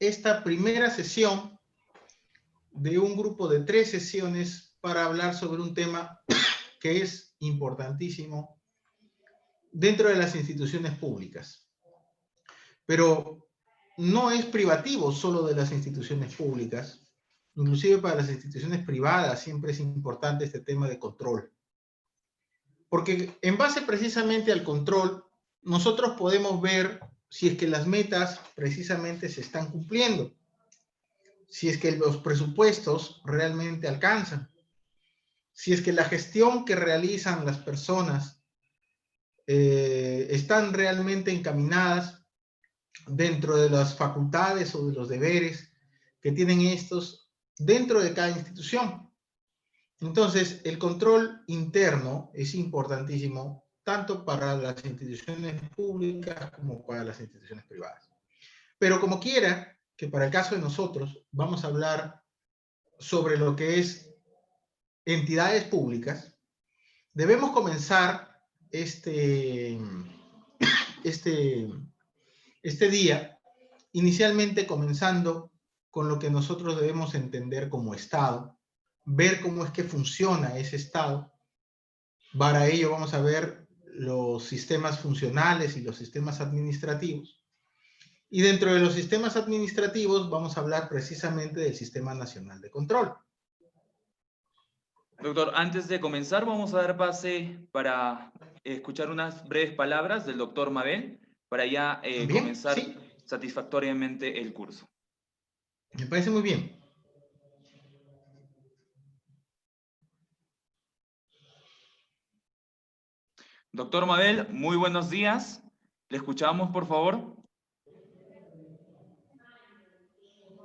esta primera sesión de un grupo de 3 sesiones para hablar sobre un tema que es importantísimo dentro de las instituciones públicas. Pero no es privativo solo de las instituciones públicas. Inclusive para las instituciones privadas siempre es importante este tema de control. Porque en base precisamente al control, nosotros podemos ver si es que las metas precisamente se están cumpliendo, si es que los presupuestos realmente alcanzan, si es que la gestión que realizan las personas están realmente encaminadas dentro de las facultades o de los deberes que tienen estos dentro de cada institución. Entonces, el control interno es importantísimo tanto para las instituciones públicas como para las instituciones privadas. Pero como quiera, que para el caso de nosotros vamos a hablar sobre lo que es entidades públicas, debemos comenzar este día inicialmente comenzando con lo que nosotros debemos entender como Estado, ver cómo es que funciona ese Estado. Para ello vamos a ver los sistemas funcionales y los sistemas administrativos. Y dentro de los sistemas administrativos vamos a hablar precisamente del Sistema Nacional de Control. Doctor, antes de comenzar vamos a dar pase para escuchar unas breves palabras del doctor Mabel para ya comenzar sí, satisfactoriamente el curso. Me parece muy bien. Doctor Mabel, muy buenos días. ¿Le escuchamos, por favor?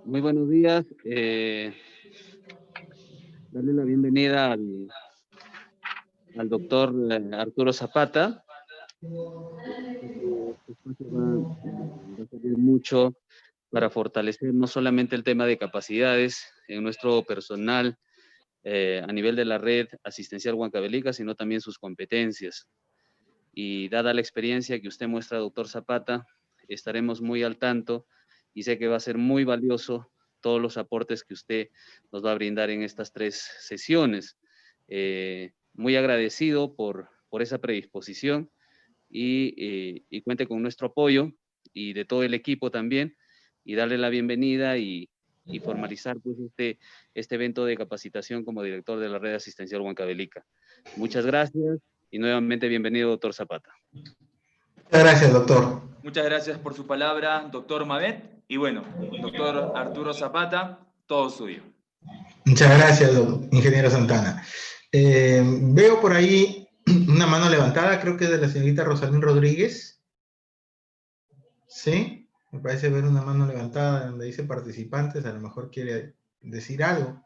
Muy buenos días. Darle la bienvenida al doctor Arturo Zapata. Este espacio va a servir mucho para fortalecer no solamente el tema de capacidades en nuestro personal a nivel de la red asistencial Huancavelica, sino también sus competencias. Y dada la experiencia que usted muestra, doctor Zapata, estaremos muy al tanto y sé que va a ser muy valioso todos los aportes que usted nos va a brindar en estas 3 sesiones. Muy agradecido por esa predisposición y cuente con nuestro apoyo y de todo el equipo también, y darle la bienvenida y formalizar pues este evento de capacitación como director de la red asistencial Huancavelica. Muchas gracias y nuevamente bienvenido, doctor Zapata. Muchas gracias, doctor. Muchas gracias por su palabra, doctor Mabet. Y bueno, doctor Arturo Zapata, todo suyo. Muchas gracias, ingeniero Santana. Veo por ahí una mano levantada, creo que es de la señorita Rosalín Rodríguez. ¿Sí? Me parece ver una mano levantada donde dice participantes, a lo mejor quiere decir algo.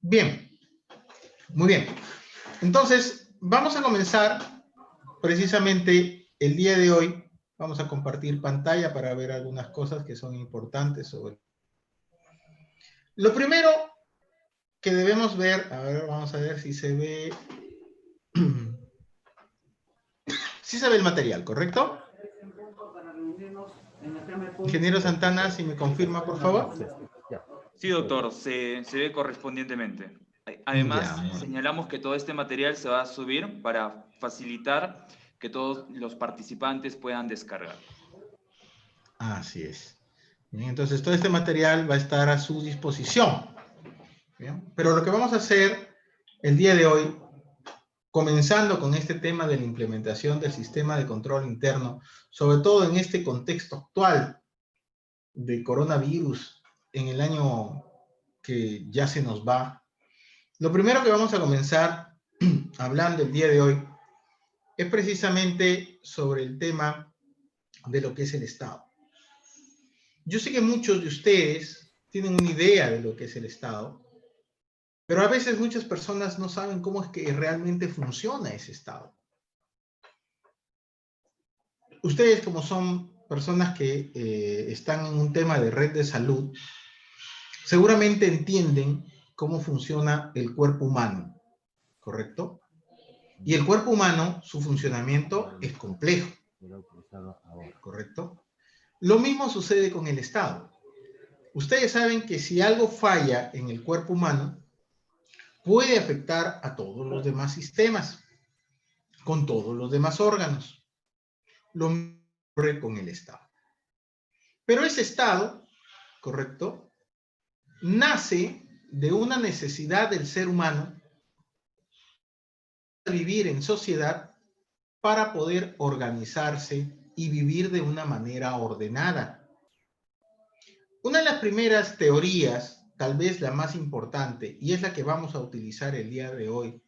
Bien, muy bien. Entonces, vamos a comenzar precisamente el día de hoy. Vamos a compartir pantalla para ver algunas cosas que son importantes sobre. Lo primero que debemos ver, a ver, vamos a ver si se ve. Sí se ve el material, ¿correcto? Ingeniero Santana, si me confirma, por favor. Sí, doctor, se ve correspondientemente. Además, señalamos que todo este material se va a subir para facilitar que todos los participantes puedan descargar. Así es. Bien, entonces, todo este material va a estar a su disposición. Bien, pero lo que vamos a hacer el día de hoy, comenzando con este tema de la implementación del sistema de control interno, sobre todo en este contexto actual de coronavirus en el año que ya se nos va, lo primero que vamos a comenzar hablando el día de hoy es precisamente sobre el tema de lo que es el Estado. Yo sé que muchos de ustedes tienen una idea de lo que es el Estado, pero a veces muchas personas no saben cómo es que realmente funciona ese Estado. Ustedes, como son personas que están en un tema de red de salud, seguramente entienden cómo funciona el cuerpo humano, ¿correcto? Y el cuerpo humano, su funcionamiento es complejo, ¿correcto? Lo mismo sucede con el Estado. Ustedes saben que si algo falla en el cuerpo humano, puede afectar a todos los demás sistemas, con todos los demás órganos. Lo mismo ocurre con el Estado. Pero ese Estado, ¿correcto?, nace de una necesidad del ser humano de vivir en sociedad para poder organizarse y vivir de una manera ordenada. Una de las primeras teorías, tal vez la más importante, y es la que vamos a utilizar el día de hoy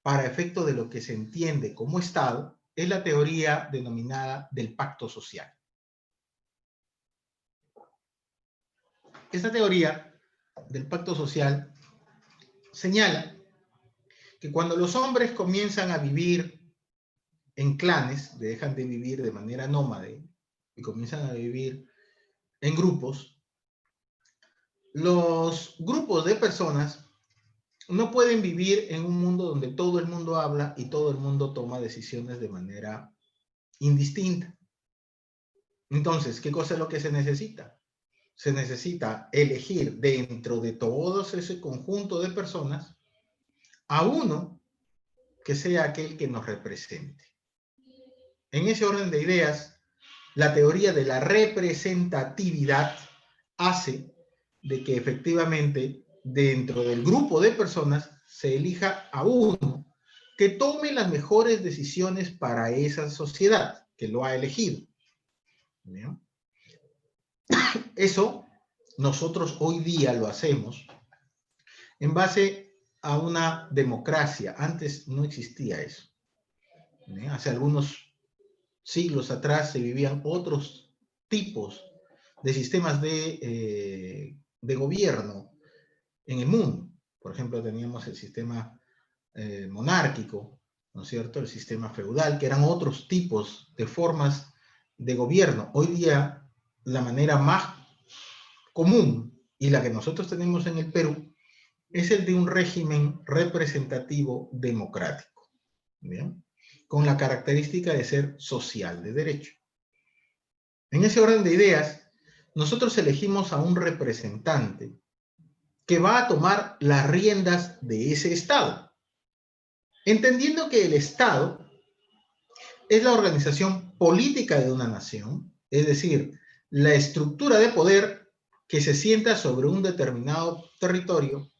para efecto de lo que se entiende como Estado, es la teoría denominada del pacto social. Esta teoría del pacto social señala que cuando los hombres comienzan a vivir en clanes, dejan de vivir de manera nómade y comienzan a vivir en grupos, los grupos de personas no pueden vivir en un mundo donde todo el mundo habla y todo el mundo toma decisiones de manera indistinta. Entonces, ¿qué cosa es lo que se necesita? Se necesita elegir dentro de todo ese conjunto de personas a uno que sea aquel que nos represente. En ese orden de ideas, la teoría de la representatividad hace de que efectivamente dentro del grupo de personas se elija a uno que tome las mejores decisiones para esa sociedad que lo ha elegido. ¿Bien? Eso nosotros hoy día lo hacemos en base a una democracia. Antes no existía eso. ¿Bien? Hace algunos siglos atrás se vivían otros tipos de sistemas de gobierno en el mundo. Por ejemplo, teníamos el sistema monárquico, ¿no es cierto? El sistema feudal, que eran otros tipos de formas de gobierno. Hoy día, la manera más común y la que nosotros tenemos en el Perú es el de un régimen representativo democrático, ¿bien?, con la característica de ser social de derecho. En ese orden de ideas, nosotros elegimos a un representante que va a tomar las riendas de ese Estado, entendiendo que el Estado es la organización política de una nación, es decir, la estructura de poder que se sienta sobre un determinado territorio,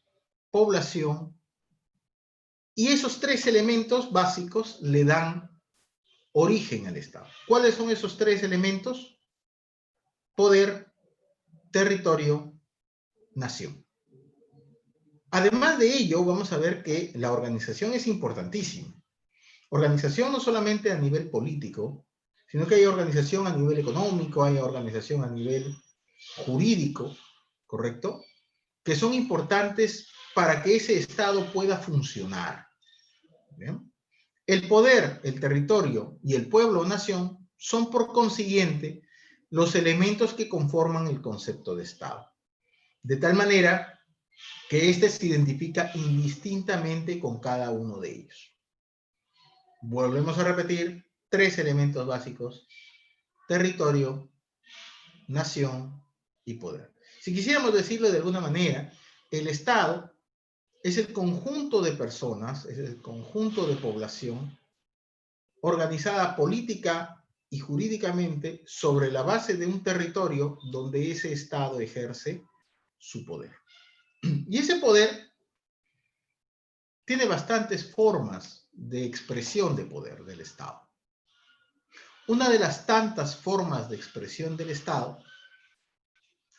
población, y esos tres elementos básicos le dan origen al Estado. ¿Cuáles son esos tres elementos? Poder, territorio, nación. Además de ello, vamos a ver que la organización es importantísima. Organización no solamente a nivel político, sino que hay organización a nivel económico, hay organización a nivel jurídico, ¿correcto?, que son importantes para que ese Estado pueda funcionar. ¿Bien? El poder, el territorio y el pueblo o nación son por consiguiente los elementos que conforman el concepto de Estado. De tal manera que éste se identifica indistintamente con cada uno de ellos. Volvemos a repetir tres elementos básicos: territorio, nación y poder. Si quisiéramos decirlo de alguna manera, el Estado es el conjunto de personas, es el conjunto de población organizada política y jurídicamente sobre la base de un territorio donde ese Estado ejerce su poder. Y ese poder tiene bastantes formas de expresión de poder del Estado. Una de las tantas formas de expresión del Estado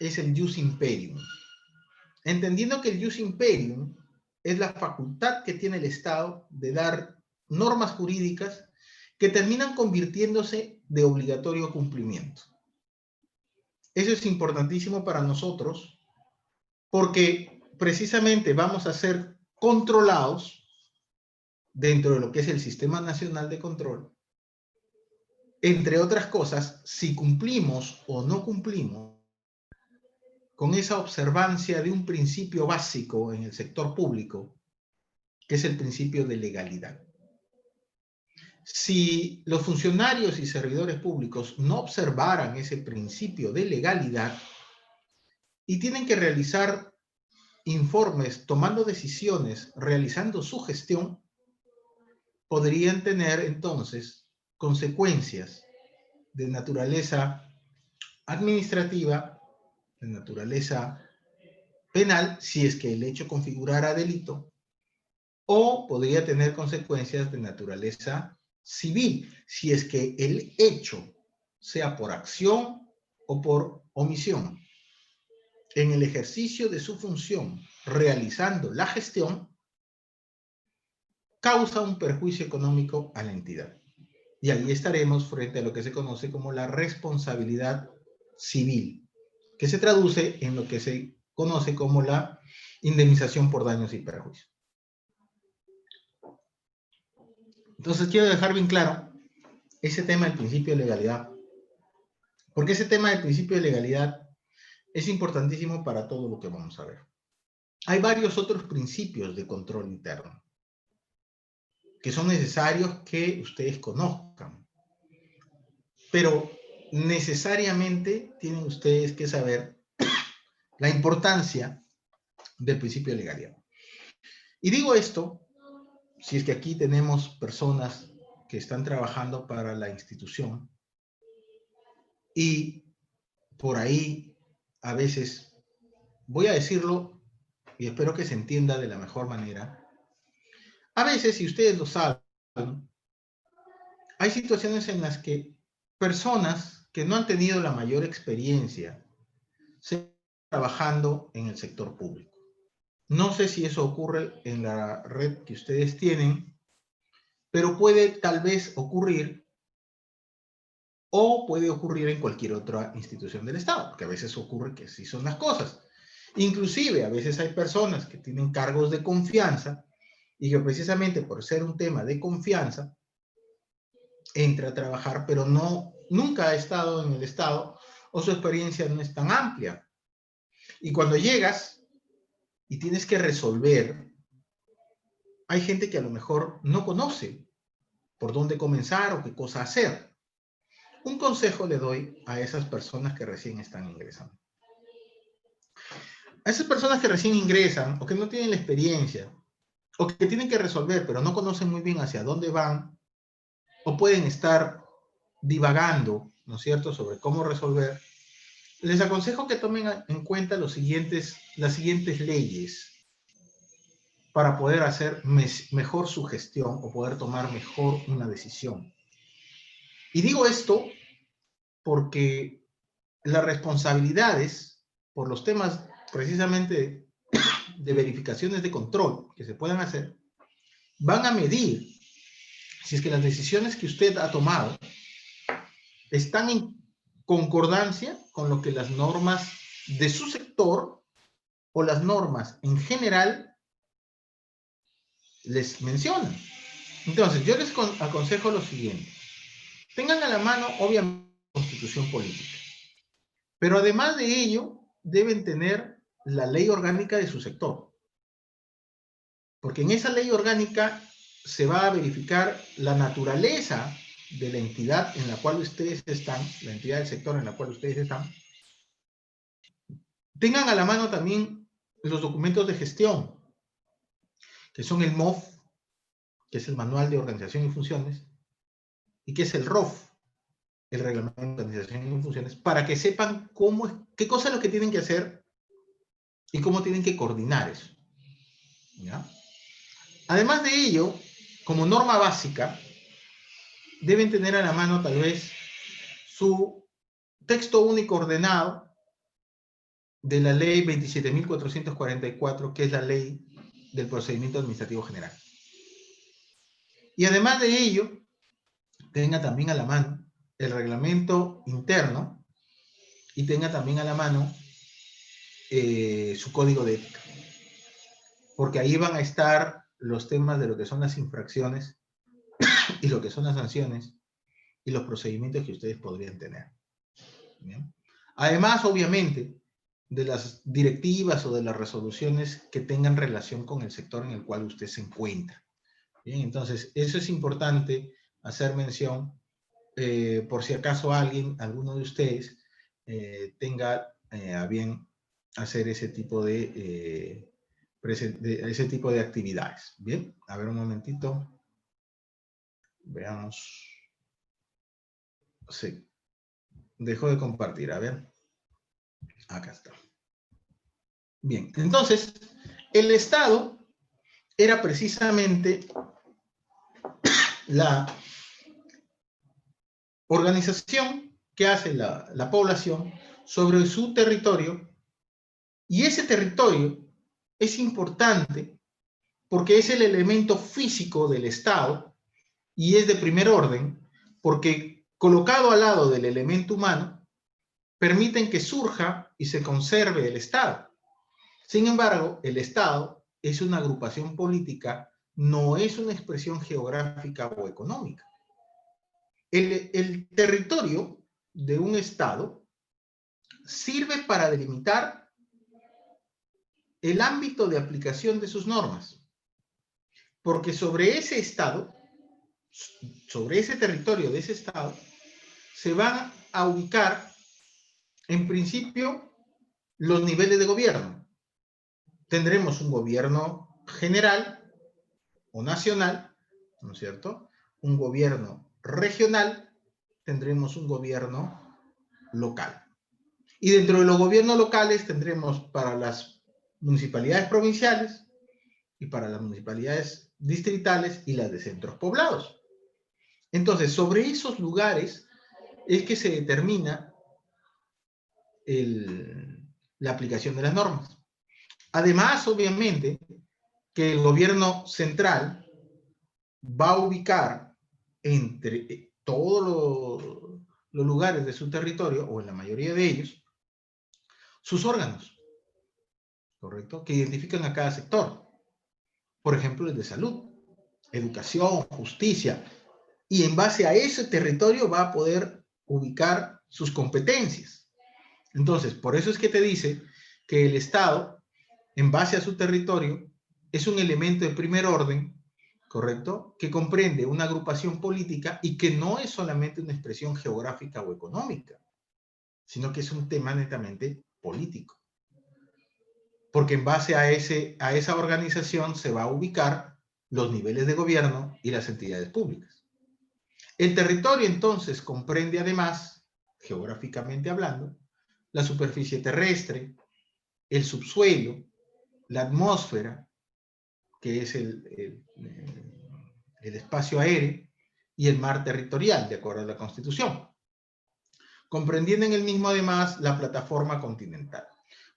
es el jus imperium, entendiendo que el jus imperium es la facultad que tiene el Estado de dar normas jurídicas que terminan convirtiéndose de obligatorio cumplimiento. Eso es importantísimo para nosotros porque precisamente vamos a ser controlados dentro de lo que es el Sistema Nacional de Control, entre otras cosas, si cumplimos o no cumplimos con esa observancia de un principio básico en el sector público, que es el principio de legalidad. si los funcionarios y servidores públicos no observaran ese principio de legalidad y tienen que realizar informes, tomando decisiones, realizando su gestión, podrían tener entonces consecuencias de naturaleza administrativa, de naturaleza penal, si es que el hecho configurara delito, o podría tener consecuencias de naturaleza civil, si es que el hecho sea por acción o por omisión. En el ejercicio de su función, realizando la gestión, causa un perjuicio económico a la entidad. Y ahí estaremos frente a lo que se conoce como la responsabilidad civil, que se traduce en lo que se conoce como la indemnización por daños y perjuicios. Entonces quiero dejar bien claro ese tema del principio de legalidad, porque ese tema del principio de legalidad es importantísimo para todo lo que vamos a ver. Hay varios otros principios de control interno que son necesarios que ustedes conozcan, pero necesariamente tienen ustedes que saber la importancia del principio de legalidad. Y digo esto, si es que aquí tenemos personas que están trabajando para la institución y por ahí a veces, voy a decirlo y espero que se entienda de la mejor manera, a veces, si ustedes lo saben, hay situaciones en las que personas que no han tenido la mayor experiencia se están trabajando en el sector público. No sé si eso ocurre en la red que ustedes tienen, pero puede tal vez ocurrir o puede ocurrir en cualquier otra institución del Estado, porque a veces ocurre que así son las cosas. Inclusive, a veces hay personas que tienen cargos de confianza y que precisamente por ser un tema de confianza, entra a trabajar, pero nunca ha estado en el Estado o su experiencia no es tan amplia. Y cuando llegas y tienes que resolver, hay gente que a lo mejor no conoce por dónde comenzar o qué cosa hacer. Un consejo le doy a esas personas que recién están ingresando. A esas personas que recién ingresan o que no tienen la experiencia o que tienen que resolver pero no conocen muy bien hacia dónde van o pueden estar divagando, ¿no es cierto?, sobre cómo resolver, les aconsejo que tomen en cuenta las siguientes leyes para poder hacer mejor su gestión o poder tomar mejor una decisión. Y digo esto porque las responsabilidades por los temas precisamente de verificaciones de control que se puedan hacer van a medir si es que las decisiones que usted ha tomado están en concordancia con lo que las normas de su sector o las normas en general les mencionan. Entonces, yo les aconsejo lo siguiente. Tengan a la mano, obviamente, la constitución política. Pero además de ello, deben tener la ley orgánica de su sector. Porque en esa ley orgánica se va a verificar la naturaleza de la entidad en la cual ustedes están, la entidad del sector en la cual ustedes están. Tengan a la mano también los documentos de gestión, que son el MOF, que es el Manual de Organización y Funciones, y que es el ROF, el Reglamento de Organización y Funciones, para que sepan qué cosa es lo que tienen que hacer y cómo tienen que coordinar eso. ¿Ya? Además de ello, como norma básica, deben tener a la mano tal vez su texto único ordenado de la ley 27.444, que es la ley del procedimiento administrativo general. Y además de ello, tenga también a la mano el reglamento interno y tenga también a la mano su código de ética. Porque ahí van a estar los temas de lo que son las infracciones y lo que son las sanciones y los procedimientos que ustedes podrían tener. ¿Bien? Además, obviamente, de las directivas o de las resoluciones que tengan relación con el sector en el cual usted se encuentra. Bien, entonces, eso es importante hacer mención por si acaso alguno de ustedes, tenga a bien hacer ese tipo de actividades. Bien, a ver un momentito. Veamos. Sí. Dejo de compartir, a ver. Acá está. Bien, entonces, el Estado era precisamente la organización que hace la población sobre su territorio, y ese territorio es importante porque es el elemento físico del Estado y es de primer orden porque colocado al lado del elemento humano permiten que surja y se conserve el Estado. Sin embargo, el Estado es una agrupación política, no es una expresión geográfica o económica. El territorio de un Estado sirve para delimitar el ámbito de aplicación de sus normas, porque sobre ese Estado, sobre ese territorio de ese Estado, se van a ubicar, en principio, los niveles de gobierno. Tendremos un gobierno general o nacional, ¿no es cierto? Un gobierno regional, tendremos un gobierno local. Y dentro de los gobiernos locales tendremos para las municipalidades provinciales y para las municipalidades distritales y las de centros poblados. Entonces, sobre esos lugares es que se determina la aplicación de las normas. Además, obviamente, que el gobierno central va a ubicar entre todos los lugares de su territorio, o en la mayoría de ellos, sus órganos, ¿correcto? Que identifican a cada sector. Por ejemplo, el de salud, educación, justicia. Y en base a ese territorio va a poder ubicar sus competencias. Entonces, por eso es que te dice que el Estado, en base a su territorio, es un elemento de primer orden, ¿correcto? Que comprende una agrupación política y que no es solamente una expresión geográfica o económica, sino que es un tema netamente político. Porque en base a esa organización se va a ubicar los niveles de gobierno y las entidades públicas. El territorio entonces comprende además, geográficamente hablando, la superficie terrestre, el subsuelo, la atmósfera, que es el espacio aéreo, y el mar territorial, de acuerdo a la Constitución. Comprendiendo en el mismo además la plataforma continental.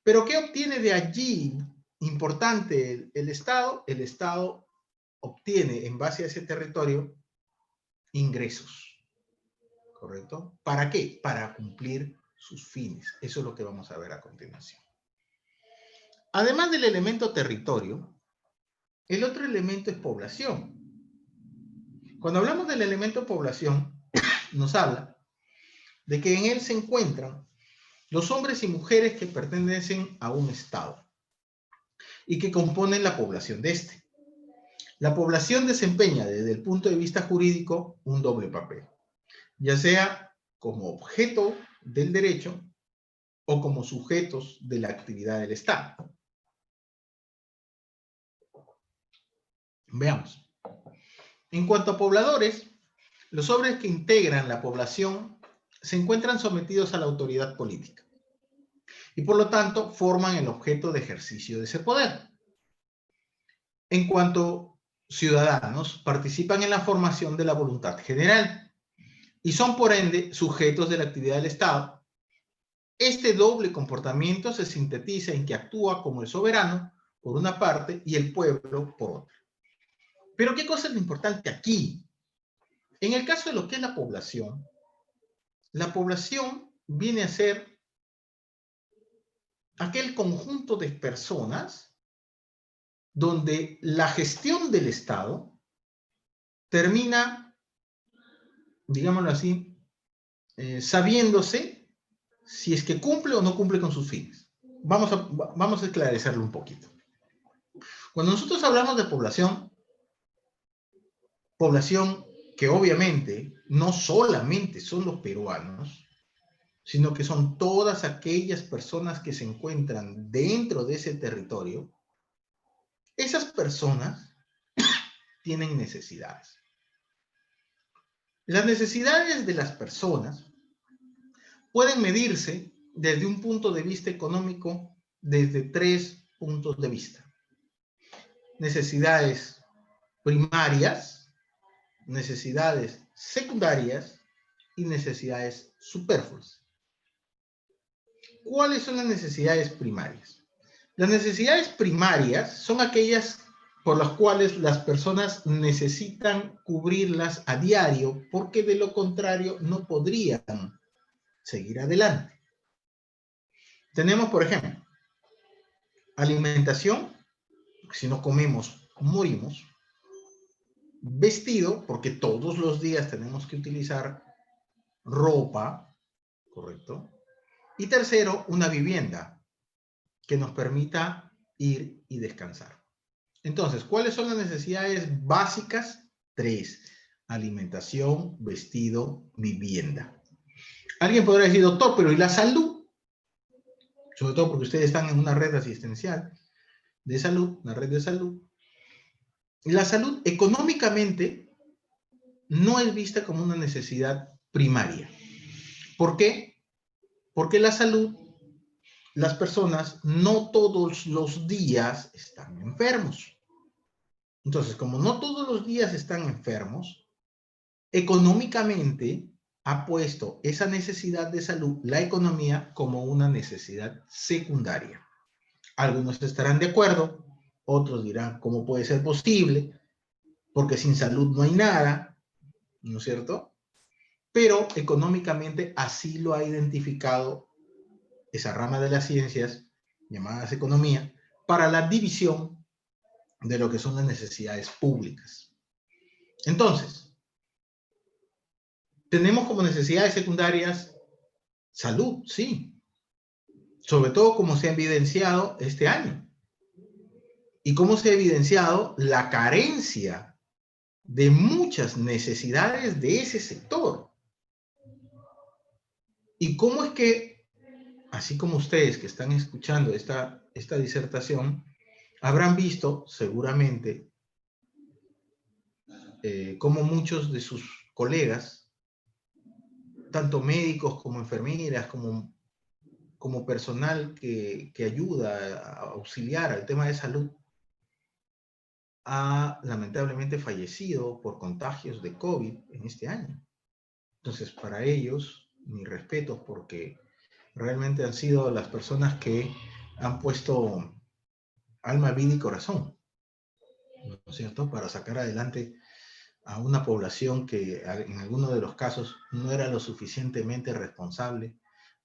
Pero ¿qué obtiene de allí importante el Estado? El Estado obtiene en base a ese territorio ingresos, ¿correcto? ¿Para qué? Para cumplir sus fines. Eso es lo que vamos a ver a continuación. Además del elemento territorio, el otro elemento es población. Cuando hablamos del elemento población, nos habla de que en él se encuentran los hombres y mujeres que pertenecen a un Estado y que componen la población de este. La población desempeña desde el punto de vista jurídico un doble papel, ya sea como objeto del derecho o como sujetos de la actividad del Estado. Veamos. En cuanto a pobladores, los hombres que integran la población se encuentran sometidos a la autoridad política y por lo tanto forman el objeto de ejercicio de ese poder. En cuanto ciudadanos, participan en la formación de la voluntad general y son por ende sujetos de la actividad del Estado. Este doble comportamiento se sintetiza en que actúa como el soberano por una parte y el pueblo por otra. Pero ¿qué cosa es lo importante aquí? En el caso de lo que es la población viene a ser aquel conjunto de personas donde la gestión del Estado termina, digámoslo así, sabiéndose si es que cumple o no cumple con sus fines. Vamos a esclarecerlo un poquito. Cuando nosotros hablamos de población que obviamente no solamente son los peruanos, sino que son todas aquellas personas que se encuentran dentro de ese territorio, esas personas tienen necesidades. Las necesidades de las personas pueden medirse desde un punto de vista económico desde 3 puntos de vista. Necesidades primarias, necesidades secundarias y necesidades superfluas. ¿Cuáles son las necesidades primarias? Las necesidades primarias son aquellas por las cuales las personas necesitan cubrirlas a diario, porque de lo contrario no podrían seguir adelante. Tenemos, por ejemplo, alimentación, porque si no comemos, morimos. Vestido, porque todos los días tenemos que utilizar ropa, ¿correcto? Y tercero, una vivienda que nos permita ir y descansar. Entonces, ¿cuáles son las necesidades básicas? 3. Alimentación, vestido, vivienda. Alguien podrá decir, doctor, pero ¿y la salud? Sobre todo porque ustedes están en una red asistencial de salud, una red de salud. Y la salud económicamente no es vista como una necesidad primaria. ¿Por qué? Porque la salud, las personas no todos los días están enfermos. Entonces, como no todos los días están enfermos, económicamente ha puesto esa necesidad de salud, la economía, como una necesidad secundaria. Algunos estarán de acuerdo, otros dirán, ¿cómo puede ser posible? Porque sin salud no hay nada, ¿no es cierto? Pero económicamente así lo ha identificado esa rama de las ciencias, llamadas economía, para la división de lo que son las necesidades públicas. Entonces, tenemos como necesidades secundarias salud, sí, sobre todo como se ha evidenciado este año, y cómo se ha evidenciado la carencia de muchas necesidades de ese sector. Y cómo es que, así como ustedes que están escuchando esta disertación, habrán visto seguramente cómo muchos de sus colegas, tanto médicos como enfermeras, como personal que ayuda a auxiliar al tema de salud, ha lamentablemente fallecido por contagios de COVID en este año. Entonces, para ellos, mis respetos, porque realmente han sido las personas que han puesto alma, vida y corazón, ¿no es cierto?, para sacar adelante a una población que en algunos de los casos no era lo suficientemente responsable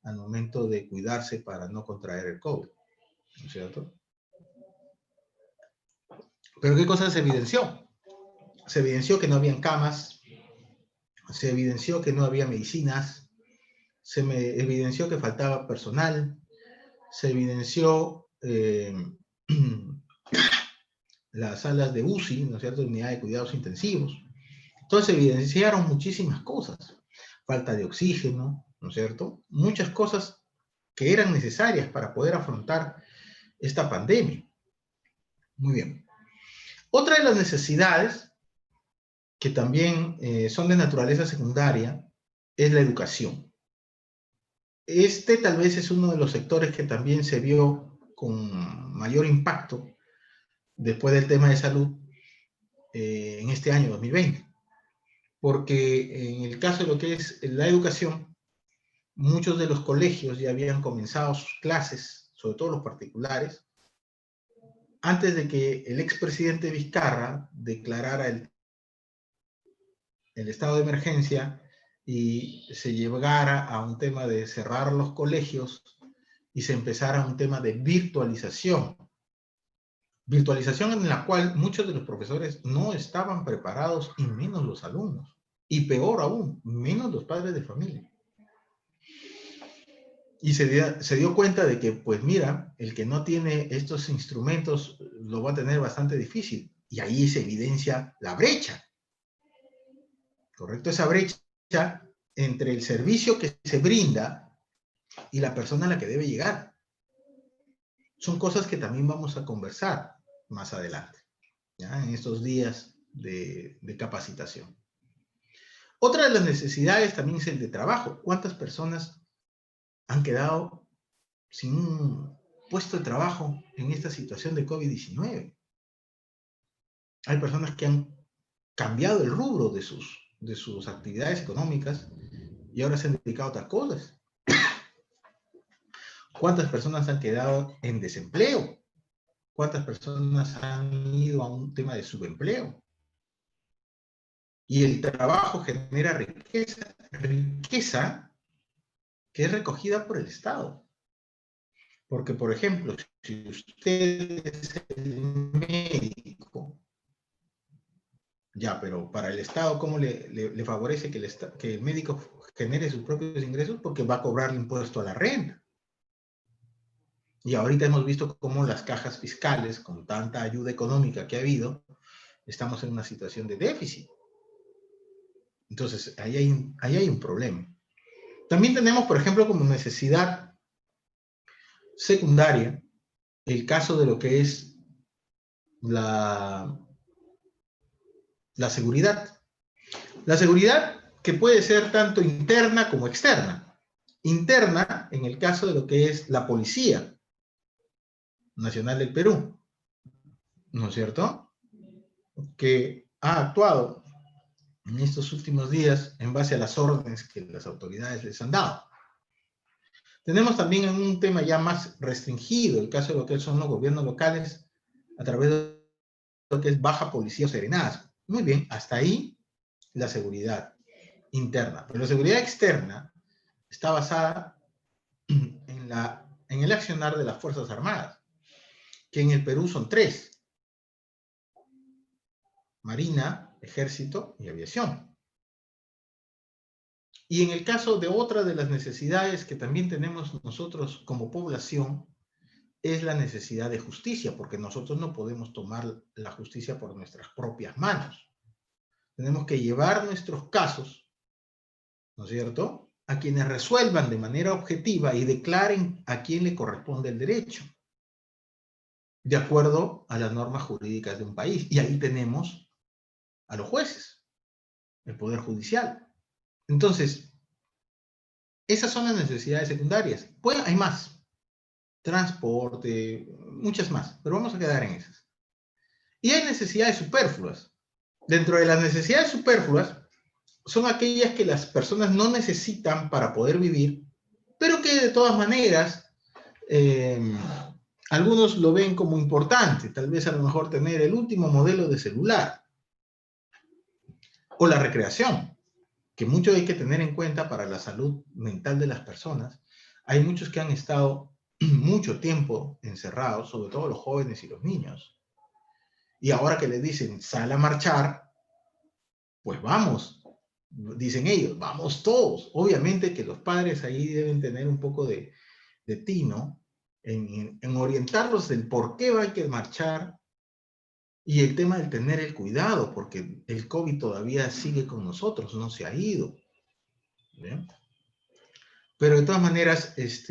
al momento de cuidarse para no contraer el COVID, ¿no es cierto? Pero ¿qué cosa se evidenció? Se evidenció que no habían camas, se evidenció que no había medicinas, se evidenció que faltaba personal, se evidenció las salas de UCI, ¿no es cierto?, unidad de cuidados intensivos. Entonces se evidenciaron muchísimas cosas, falta de oxígeno, ¿no es cierto?, muchas cosas que eran necesarias para poder afrontar esta pandemia. Muy bien. Otra de las necesidades que también son de naturaleza secundaria es la educación. Este tal vez es uno de los sectores que también se vio con mayor impacto después del tema de salud en este año 2020. Porque en el caso de lo que es la educación, muchos de los colegios ya habían comenzado sus clases, sobre todo los particulares, antes de que el expresidente Vizcarra declarara el estado de emergencia y se llegara a un tema de cerrar los colegios y se empezara un tema de virtualización. Virtualización en la cual muchos de los profesores no estaban preparados, y menos los alumnos. Y peor aún, menos los padres de familia. Y se dio cuenta de que, pues mira, el que no tiene estos instrumentos lo va a tener bastante difícil. Y ahí se evidencia la brecha. ¿correcto? Esa brecha entre el servicio que se brinda y la persona a la que debe llegar. Son cosas que también vamos a conversar más adelante, ¿ya? En estos días de capacitación. Otra de las necesidades también es el de trabajo. ¿Cuántas personas han quedado sin un puesto de trabajo en esta situación de COVID-19? Hay personas que han cambiado el rubro de sus actividades económicas y ahora se han dedicado a otras cosas. ¿Cuántas personas han quedado en desempleo? ¿Cuántas personas han ido a un tema de subempleo? Y el trabajo genera riqueza que es recogida por el Estado. Porque, por ejemplo, si usted es el médico, ya, pero para el Estado, ¿cómo le favorece que el médico genere sus propios ingresos? Porque va a cobrar impuesto a la renta. Y ahorita hemos visto cómo las cajas fiscales, con tanta ayuda económica que ha habido, estamos en una situación de déficit. Entonces, ahí hay un problema. También tenemos, por ejemplo, como necesidad secundaria, el caso de lo que es la seguridad. La seguridad que puede ser tanto interna como externa. Interna, en el caso de lo que es la Policía Nacional del Perú, ¿no es cierto? Que ha actuado en estos últimos días en base a las órdenes que las autoridades les han dado. Tenemos también un tema ya más restringido, el caso de lo que son los gobiernos locales a través de lo que es baja policía o serenazgo. Muy bien, hasta ahí la seguridad interna. Pero la seguridad externa está basada en el accionar de las Fuerzas Armadas, que en el Perú son 3. Marina, Ejército y Aviación. Y en el caso de otra de las necesidades que también tenemos nosotros como población, es la necesidad de justicia, porque nosotros no podemos tomar la justicia por nuestras propias manos. Tenemos que llevar nuestros casos, ¿no es cierto?, a quienes resuelvan de manera objetiva y declaren a quién le corresponde el derecho, de acuerdo a las normas jurídicas de un país. Y ahí tenemos a los jueces, el Poder Judicial. Entonces, esas son las necesidades secundarias. Pues hay más. Transporte, muchas más, pero vamos a quedar en esas. Y hay necesidades superfluas. Dentro de las necesidades superfluas son aquellas que las personas no necesitan para poder vivir, pero que de todas maneras algunos lo ven como importante. Tal vez a lo mejor tener el último modelo de celular. O la recreación, que mucho hay que tener en cuenta para la salud mental de las personas. Hay muchos que han estado mucho tiempo encerrados, sobre todo los jóvenes y los niños. Y ahora que les dicen, sal a marchar, pues vamos, dicen ellos, vamos todos. Obviamente que los padres ahí deben tener un poco de tino en orientarlos del por qué hay que marchar y el tema del tener el cuidado, porque el COVID todavía sigue con nosotros, no se ha ido. ¿Bien? Pero de todas maneras, eso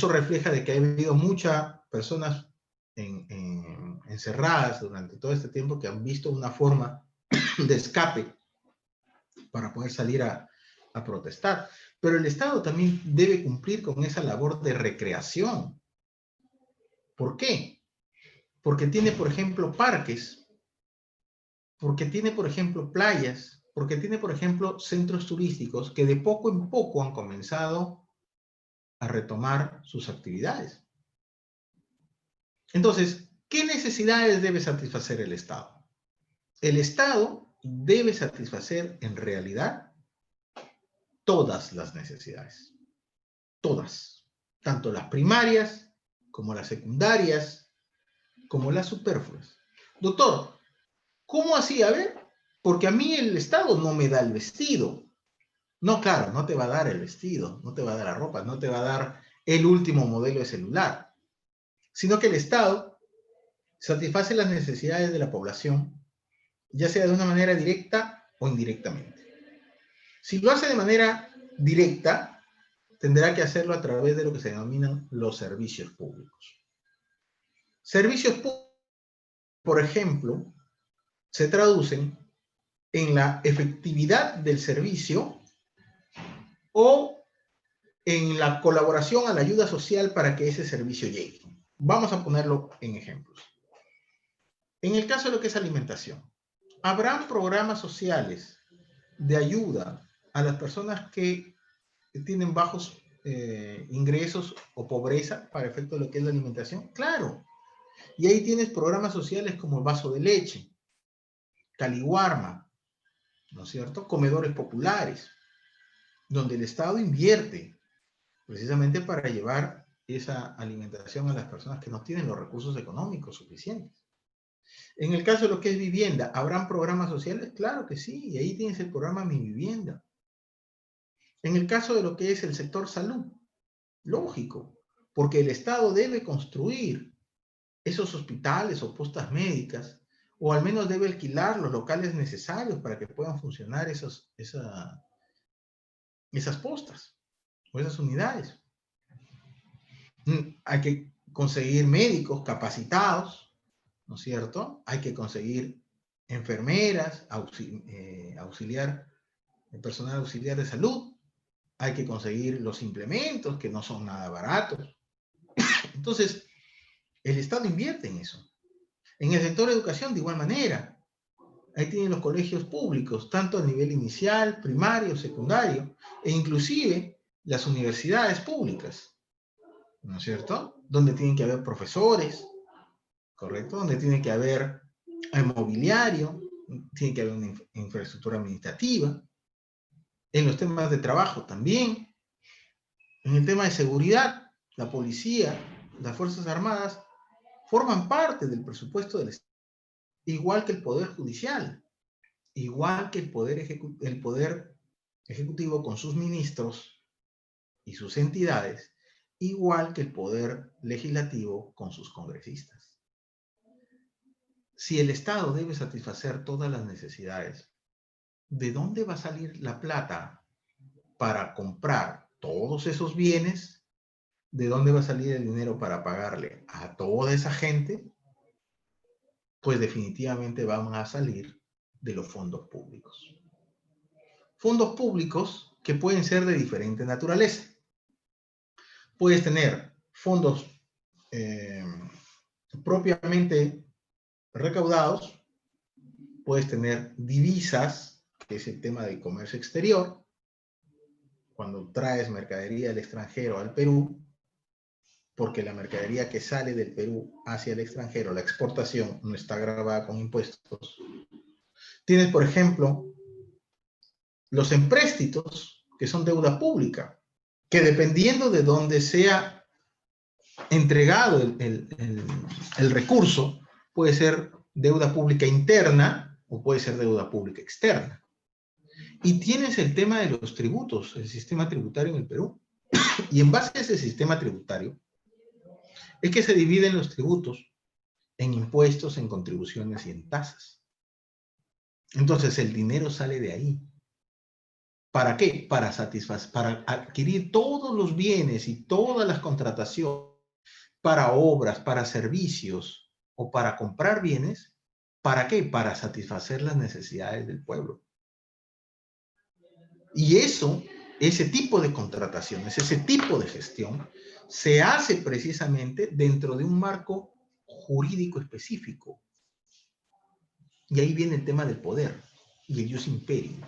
refleja de que ha habido muchas personas encerradas durante todo este tiempo que han visto una forma de escape para poder salir a protestar. Pero el Estado también debe cumplir con esa labor de recreación. ¿Por qué? Porque tiene, por ejemplo, parques, porque tiene, por ejemplo, playas, porque tiene, por ejemplo, centros turísticos que de poco en poco han comenzado a retomar sus actividades. Entonces, ¿qué necesidades debe satisfacer el Estado? El Estado debe satisfacer en realidad todas las necesidades. Todas. Tanto las primarias, como las secundarias, como las superfluas. Doctor, ¿cómo así? A ver, porque a mí el Estado no me da el vestido. No, claro, no te va a dar el vestido, no te va a dar la ropa, no te va a dar el último modelo de celular, sino que el Estado satisface las necesidades de la población, ya sea de una manera directa o indirectamente. Si lo hace de manera directa, tendrá que hacerlo a través de lo que se denominan los servicios públicos. Servicios públicos, por ejemplo, se traducen en la efectividad del servicio o en la colaboración a la ayuda social para que ese servicio llegue. Vamos a ponerlo en ejemplos. En el caso de lo que es alimentación, habrán programas sociales de ayuda a las personas que tienen bajos ingresos o pobreza para efecto de lo que es la alimentación. Claro. Y ahí tienes programas sociales como el Vaso de Leche, Caliwarma, ¿no es cierto? Comedores populares, donde el Estado invierte precisamente para llevar esa alimentación a las personas que no tienen los recursos económicos suficientes. En el caso de lo que es vivienda, ¿habrán programas sociales? Claro que sí, y ahí tienes el programa Mi Vivienda. En el caso de lo que es el sector salud, lógico, porque el Estado debe construir esos hospitales o postas médicas, o al menos debe alquilar los locales necesarios para que puedan funcionar esas postas o esas unidades. Hay que conseguir médicos capacitados, ¿no es cierto? Hay que conseguir enfermeras, personal auxiliar de salud. Hay que conseguir los implementos, que no son nada baratos. Entonces, el Estado invierte en eso. En el sector de educación, de igual manera. Ahí tienen los colegios públicos, tanto a nivel inicial, primario, secundario, e inclusive las universidades públicas, ¿no es cierto? Donde tienen que haber profesores, ¿correcto? Donde tiene que haber mobiliario, tiene que haber una infraestructura administrativa. En los temas de trabajo también. En el tema de seguridad, la policía, las Fuerzas Armadas, forman parte del presupuesto del Estado, igual que el Poder Judicial, igual que el Poder Ejecutivo con sus ministros y sus entidades, igual que el Poder Legislativo con sus congresistas. Si el Estado debe satisfacer todas las necesidades, ¿de dónde va a salir la plata para comprar todos esos bienes? ¿De dónde va a salir el dinero para pagarle a toda esa gente? Pues definitivamente van a salir de los fondos públicos. Fondos públicos que pueden ser de diferente naturaleza. Puedes tener fondos propiamente recaudados, puedes tener divisas, que es el tema del comercio exterior, cuando traes mercadería del extranjero al Perú, porque la mercadería que sale del Perú hacia el extranjero, la exportación, no está gravada con impuestos. Tienes, por ejemplo, los empréstitos, que son deuda pública, que dependiendo de dónde sea entregado el recurso, puede ser deuda pública interna o puede ser deuda pública externa. Y tienes el tema de los tributos, el sistema tributario en el Perú. Y en base a ese sistema tributario, es que se dividen los tributos en impuestos, en contribuciones y en tasas. Entonces el dinero sale de ahí. ¿Para qué? Para adquirir todos los bienes y todas las contrataciones para obras, para servicios o para comprar bienes. ¿Para qué? Para satisfacer las necesidades del pueblo. Y ese tipo de contrataciones, ese tipo de gestión, se hace precisamente dentro de un marco jurídico específico. Y ahí viene el tema del poder y el ius imperium.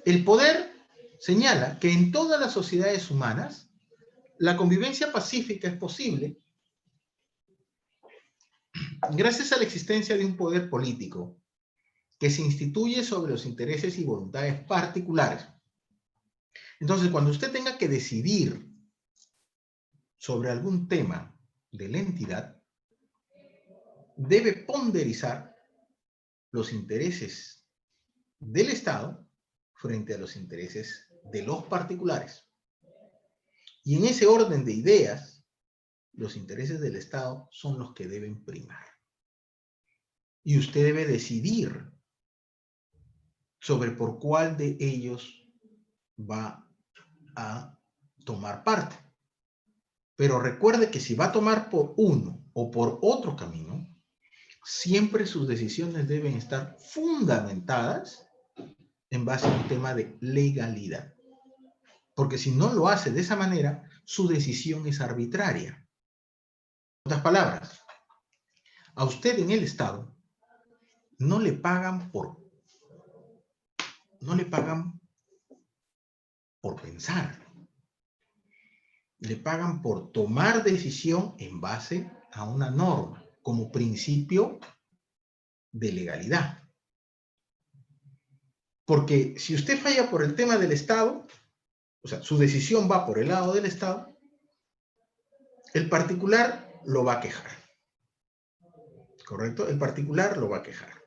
El poder señala que en todas las sociedades humanas la convivencia pacífica es posible gracias a la existencia de un poder político que se instituye sobre los intereses y voluntades particulares. Entonces, cuando usted tenga que decidir sobre algún tema de la entidad, debe ponderizar los intereses del Estado frente a los intereses de los particulares. Y en ese orden de ideas, los intereses del Estado son los que deben primar. Y usted debe decidir sobre por cuál de ellos va a tomar parte. Pero recuerde que si va a tomar por uno o por otro camino, siempre sus decisiones deben estar fundamentadas en base a un tema de legalidad. Porque si no lo hace de esa manera, su decisión es arbitraria. En otras palabras, a usted en el Estado no le pagan por pensar. Le pagan por tomar decisión en base a una norma, como principio de legalidad. Porque si usted falla por el tema del Estado, o sea, su decisión va por el lado del Estado, el particular lo va a quejar. ¿Correcto? El particular lo va a quejar.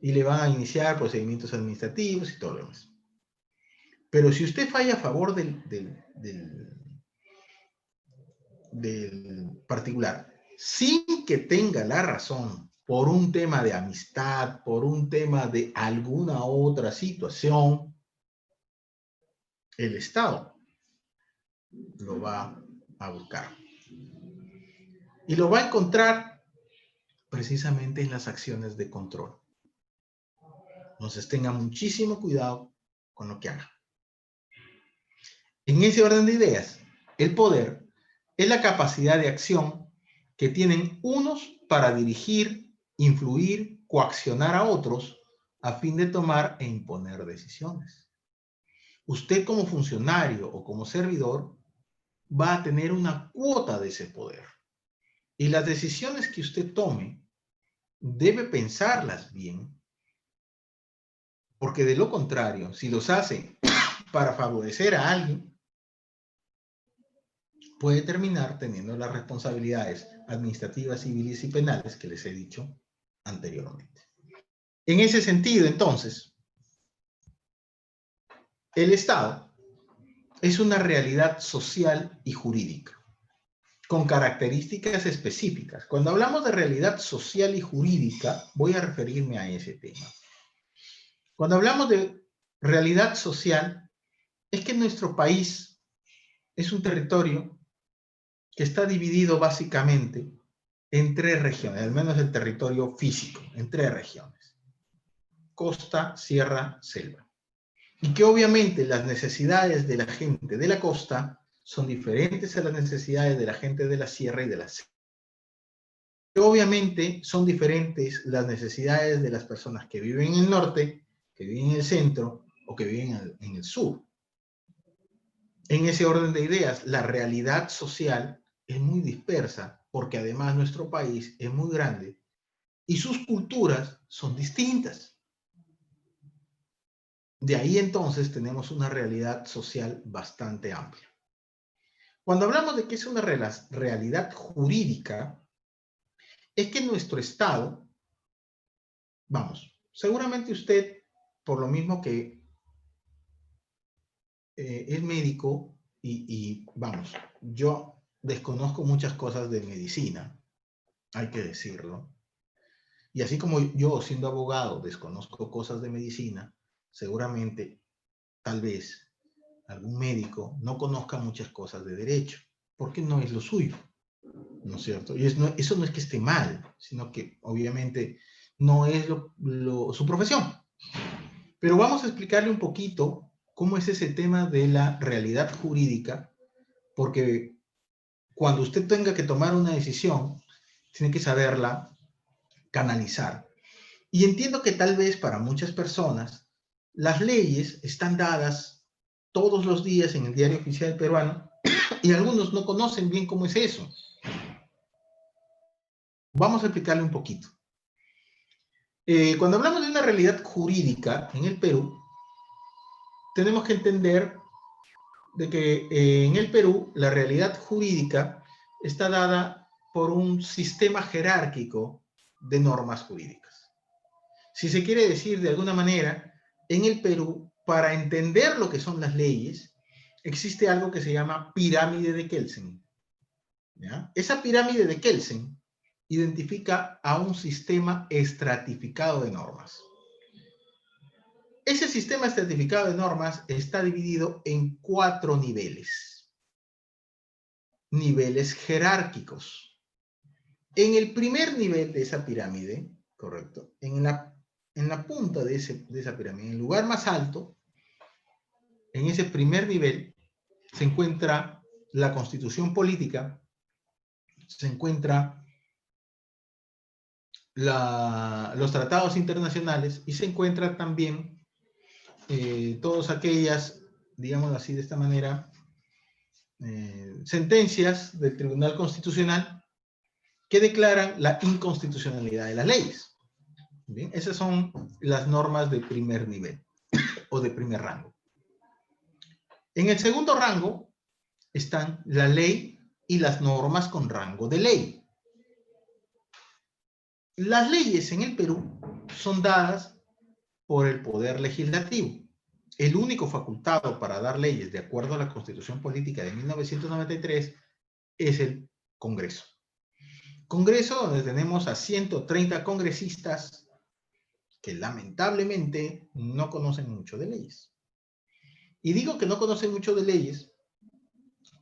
Y le van a iniciar procedimientos administrativos y todo lo demás. Pero si usted falla a favor del particular, sin que tenga la razón, por un tema de amistad, por un tema de alguna otra situación, el Estado lo va a buscar. Y lo va a encontrar precisamente en las acciones de control. Entonces tenga muchísimo cuidado con lo que haga. En ese orden de ideas, el poder es la capacidad de acción que tienen unos para dirigir, influir, coaccionar a otros a fin de tomar e imponer decisiones. Usted como funcionario o como servidor va a tener una cuota de ese poder. Y las decisiones que usted tome debe pensarlas bien, porque de lo contrario, si los hace para favorecer a alguien, puede terminar teniendo las responsabilidades administrativas, civiles y penales que les he dicho anteriormente. En ese sentido, entonces, el Estado es una realidad social y jurídica, con características específicas. Cuando hablamos de realidad social y jurídica, voy a referirme a ese tema. Cuando hablamos de realidad social, es que nuestro país es un territorio que está dividido básicamente en 3 regiones, al menos el territorio físico, en 3 regiones. Costa, sierra, selva. Y que obviamente las necesidades de la gente de la costa son diferentes a las necesidades de la gente de la sierra y de la selva. Obviamente son diferentes las necesidades de las personas que viven en el norte, que viven en el centro o que viven en el sur. En ese orden de ideas, la realidad social es muy dispersa porque además nuestro país es muy grande y sus culturas son distintas. De ahí entonces tenemos una realidad social bastante amplia. Cuando hablamos de que es una realidad jurídica, es que nuestro Estado, vamos, seguramente usted, por lo mismo que es médico y vamos, yo desconozco muchas cosas de medicina, hay que decirlo. Y así como yo, siendo abogado, desconozco cosas de medicina, seguramente, tal vez, algún médico no conozca muchas cosas de derecho, porque no es lo suyo, ¿no es cierto? Y eso no es que esté mal, sino que obviamente no es su profesión. Pero vamos a explicarle un poquito cómo es ese tema de la realidad jurídica, porque cuando usted tenga que tomar una decisión, tiene que saberla canalizar. Y entiendo que tal vez para muchas personas las leyes están dadas todos los días en el Diario Oficial Peruano y algunos no conocen bien cómo es eso. Vamos a explicarle un poquito. Cuando hablamos de una realidad jurídica en el Perú, tenemos que entender de que en el Perú la realidad jurídica está dada por un sistema jerárquico de normas jurídicas. Si se quiere decir de alguna manera, en el Perú, para entender lo que son las leyes, existe algo que se llama pirámide de Kelsen. ¿Ya? Esa pirámide de Kelsen identifica a un sistema estratificado de normas. Ese sistema estratificado de normas está dividido en 4 niveles. Niveles jerárquicos. En el primer nivel de esa pirámide, correcto, en la punta de esa pirámide, en el lugar más alto, en ese primer nivel, se encuentra la constitución política, se encuentra los tratados internacionales y se encuentran también todas aquellas, digamos así de esta manera, sentencias del Tribunal Constitucional que declaran la inconstitucionalidad de las leyes. Bien, esas son las normas de primer nivel o de primer rango. En el segundo rango están la ley y las normas con rango de ley. Las leyes en el Perú son dadas por el Poder Legislativo. El único facultado para dar leyes de acuerdo a la Constitución Política de 1993 es el Congreso. Congreso donde tenemos a 130 congresistas que lamentablemente no conocen mucho de leyes. Y digo que no conocen mucho de leyes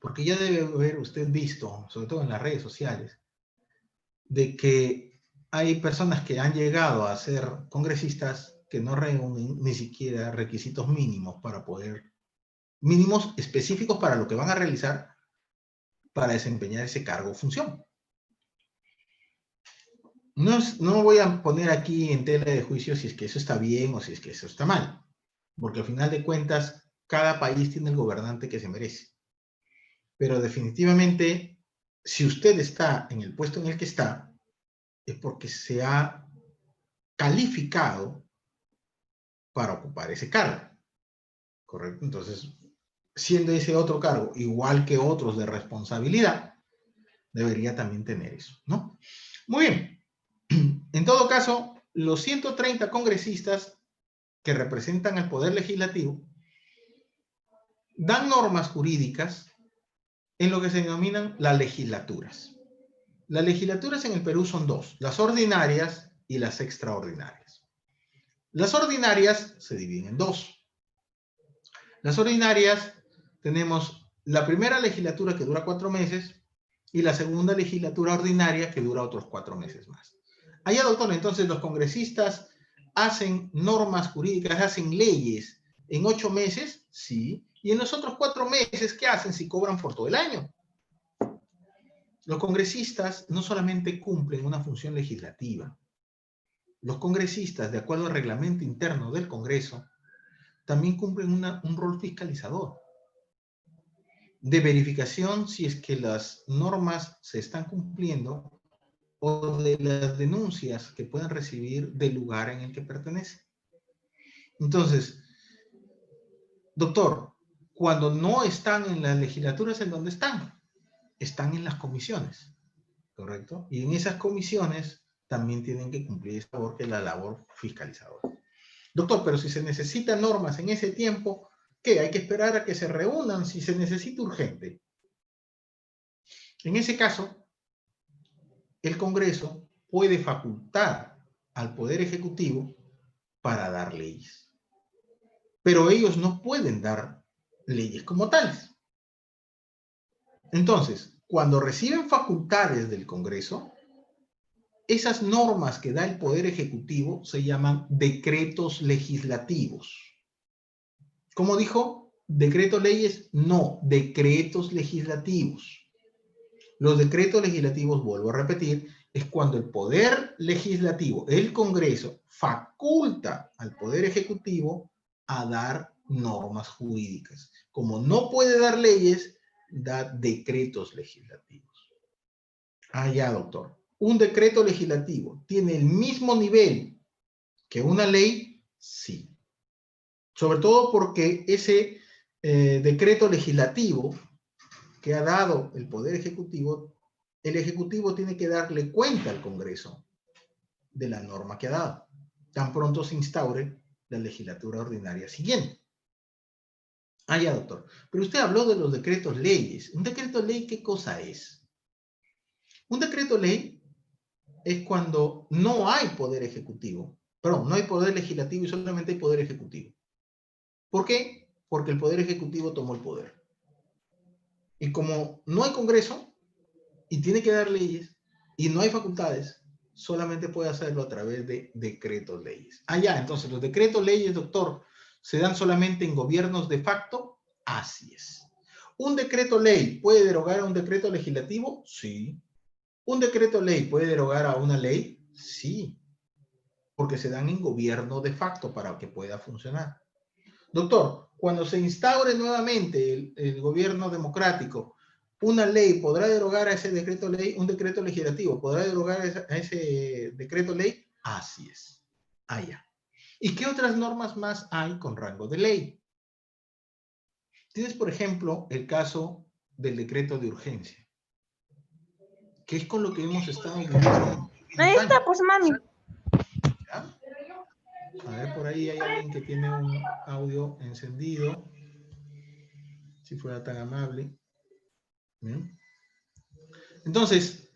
porque ya debe haber usted visto, sobre todo en las redes sociales, de que hay personas que han llegado a ser congresistas que no reúnen ni siquiera requisitos mínimos para poder, mínimos específicos para lo que van a realizar para desempeñar ese cargo o función. No voy a poner aquí en tela de juicio si es que eso está bien o si es que eso está mal, porque al final de cuentas cada país tiene el gobernante que se merece. Pero definitivamente, si usted está en el puesto en el que está, es porque se ha calificado para ocupar ese cargo, ¿correcto? Entonces, siendo ese otro cargo igual que otros de responsabilidad, debería también tener eso, ¿no? Muy bien. En todo caso, los 130 congresistas que representan al Poder Legislativo dan normas jurídicas en lo que se denominan las legislaturas. Las legislaturas en el Perú son dos, las ordinarias y las extraordinarias. Las ordinarias se dividen en dos. Las ordinarias tenemos la primera legislatura que dura 4 meses y la segunda legislatura ordinaria que dura otros 4 meses más. Allá, doctor, entonces los congresistas hacen normas jurídicas, hacen leyes en 8 meses, sí, y en los otros 4 meses, ¿qué hacen si cobran por todo el año? Los congresistas no solamente cumplen una función legislativa, los congresistas, de acuerdo al reglamento interno del Congreso, también cumplen un rol fiscalizador, de verificación si es que las normas se están cumpliendo o de las denuncias que puedan recibir del lugar en el que pertenece. Entonces, doctor, cuando no están en las legislaturas, ¿en dónde están? Están en las comisiones, ¿correcto? Y en esas comisiones también tienen que cumplir esa labor, que es la labor fiscalizadora. Doctor, pero si se necesitan normas en ese tiempo, ¿qué? Hay que esperar a que se reúnan si se necesita urgente. En ese caso, el Congreso puede facultar al Poder Ejecutivo para dar leyes. Pero ellos no pueden dar leyes como tales. Entonces, cuando reciben facultades del Congreso, esas normas que da el Poder Ejecutivo se llaman decretos legislativos. ¿Cómo dijo? ¿Decretos leyes? No, decretos legislativos. Los decretos legislativos, vuelvo a repetir, es cuando el Poder Legislativo, el Congreso, faculta al Poder Ejecutivo a dar normas jurídicas. Como no puede dar leyes, da decretos legislativos. Ah, ya, doctor. ¿Un decreto legislativo tiene el mismo nivel que una ley? Sí. Sobre todo porque ese decreto legislativo que ha dado el Poder Ejecutivo, el Ejecutivo tiene que darle cuenta al Congreso de la norma que ha dado, tan pronto se instaure la legislatura ordinaria siguiente. Ah, ya, doctor. Pero usted habló de los decretos leyes. ¿Un decreto ley qué cosa es? Un decreto ley es cuando no hay Poder Ejecutivo Perdón, no hay poder legislativo y solamente hay poder ejecutivo. ¿Por qué? Porque el poder ejecutivo tomó el poder. Y como no hay Congreso y tiene que dar leyes y no hay facultades, solamente puede hacerlo a través de decretos leyes. Ah, ya, entonces los decretos leyes, doctor, ¿se dan solamente en gobiernos de facto? Así es. ¿Un decreto ley puede derogar a un decreto legislativo? Sí. ¿Un decreto ley puede derogar a una ley? Sí. Porque se dan en gobierno de facto para que pueda funcionar. Doctor, cuando se instaure nuevamente el gobierno democrático, ¿una ley podrá derogar a ese decreto ley? ¿Un decreto legislativo podrá derogar a ese decreto ley? Así es. Allá. ¿Y qué otras normas más hay con rango de ley? Tienes, por ejemplo, el caso del decreto de urgencia, que es con lo que hemos estado viviendo. Ahí está, pues, mami. ¿Ya? A ver, por ahí hay alguien que tiene un audio encendido. Si fuera tan amable. ¿Bien? Entonces,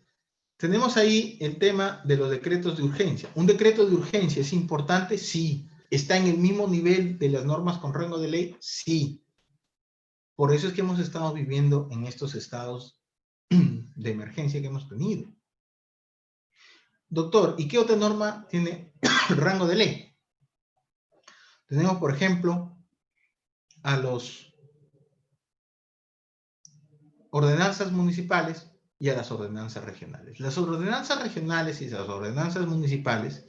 tenemos ahí el tema de los decretos de urgencia. ¿Un decreto de urgencia es importante? Sí. ¿Está en el mismo nivel de las normas con rango de ley? Sí. Por eso es que hemos estado viviendo en estos estados de emergencia que hemos tenido. Doctor, ¿y qué otra norma tiene rango de ley? Tenemos, por ejemplo, a los ordenanzas municipales y a las ordenanzas regionales. Las ordenanzas regionales y las ordenanzas municipales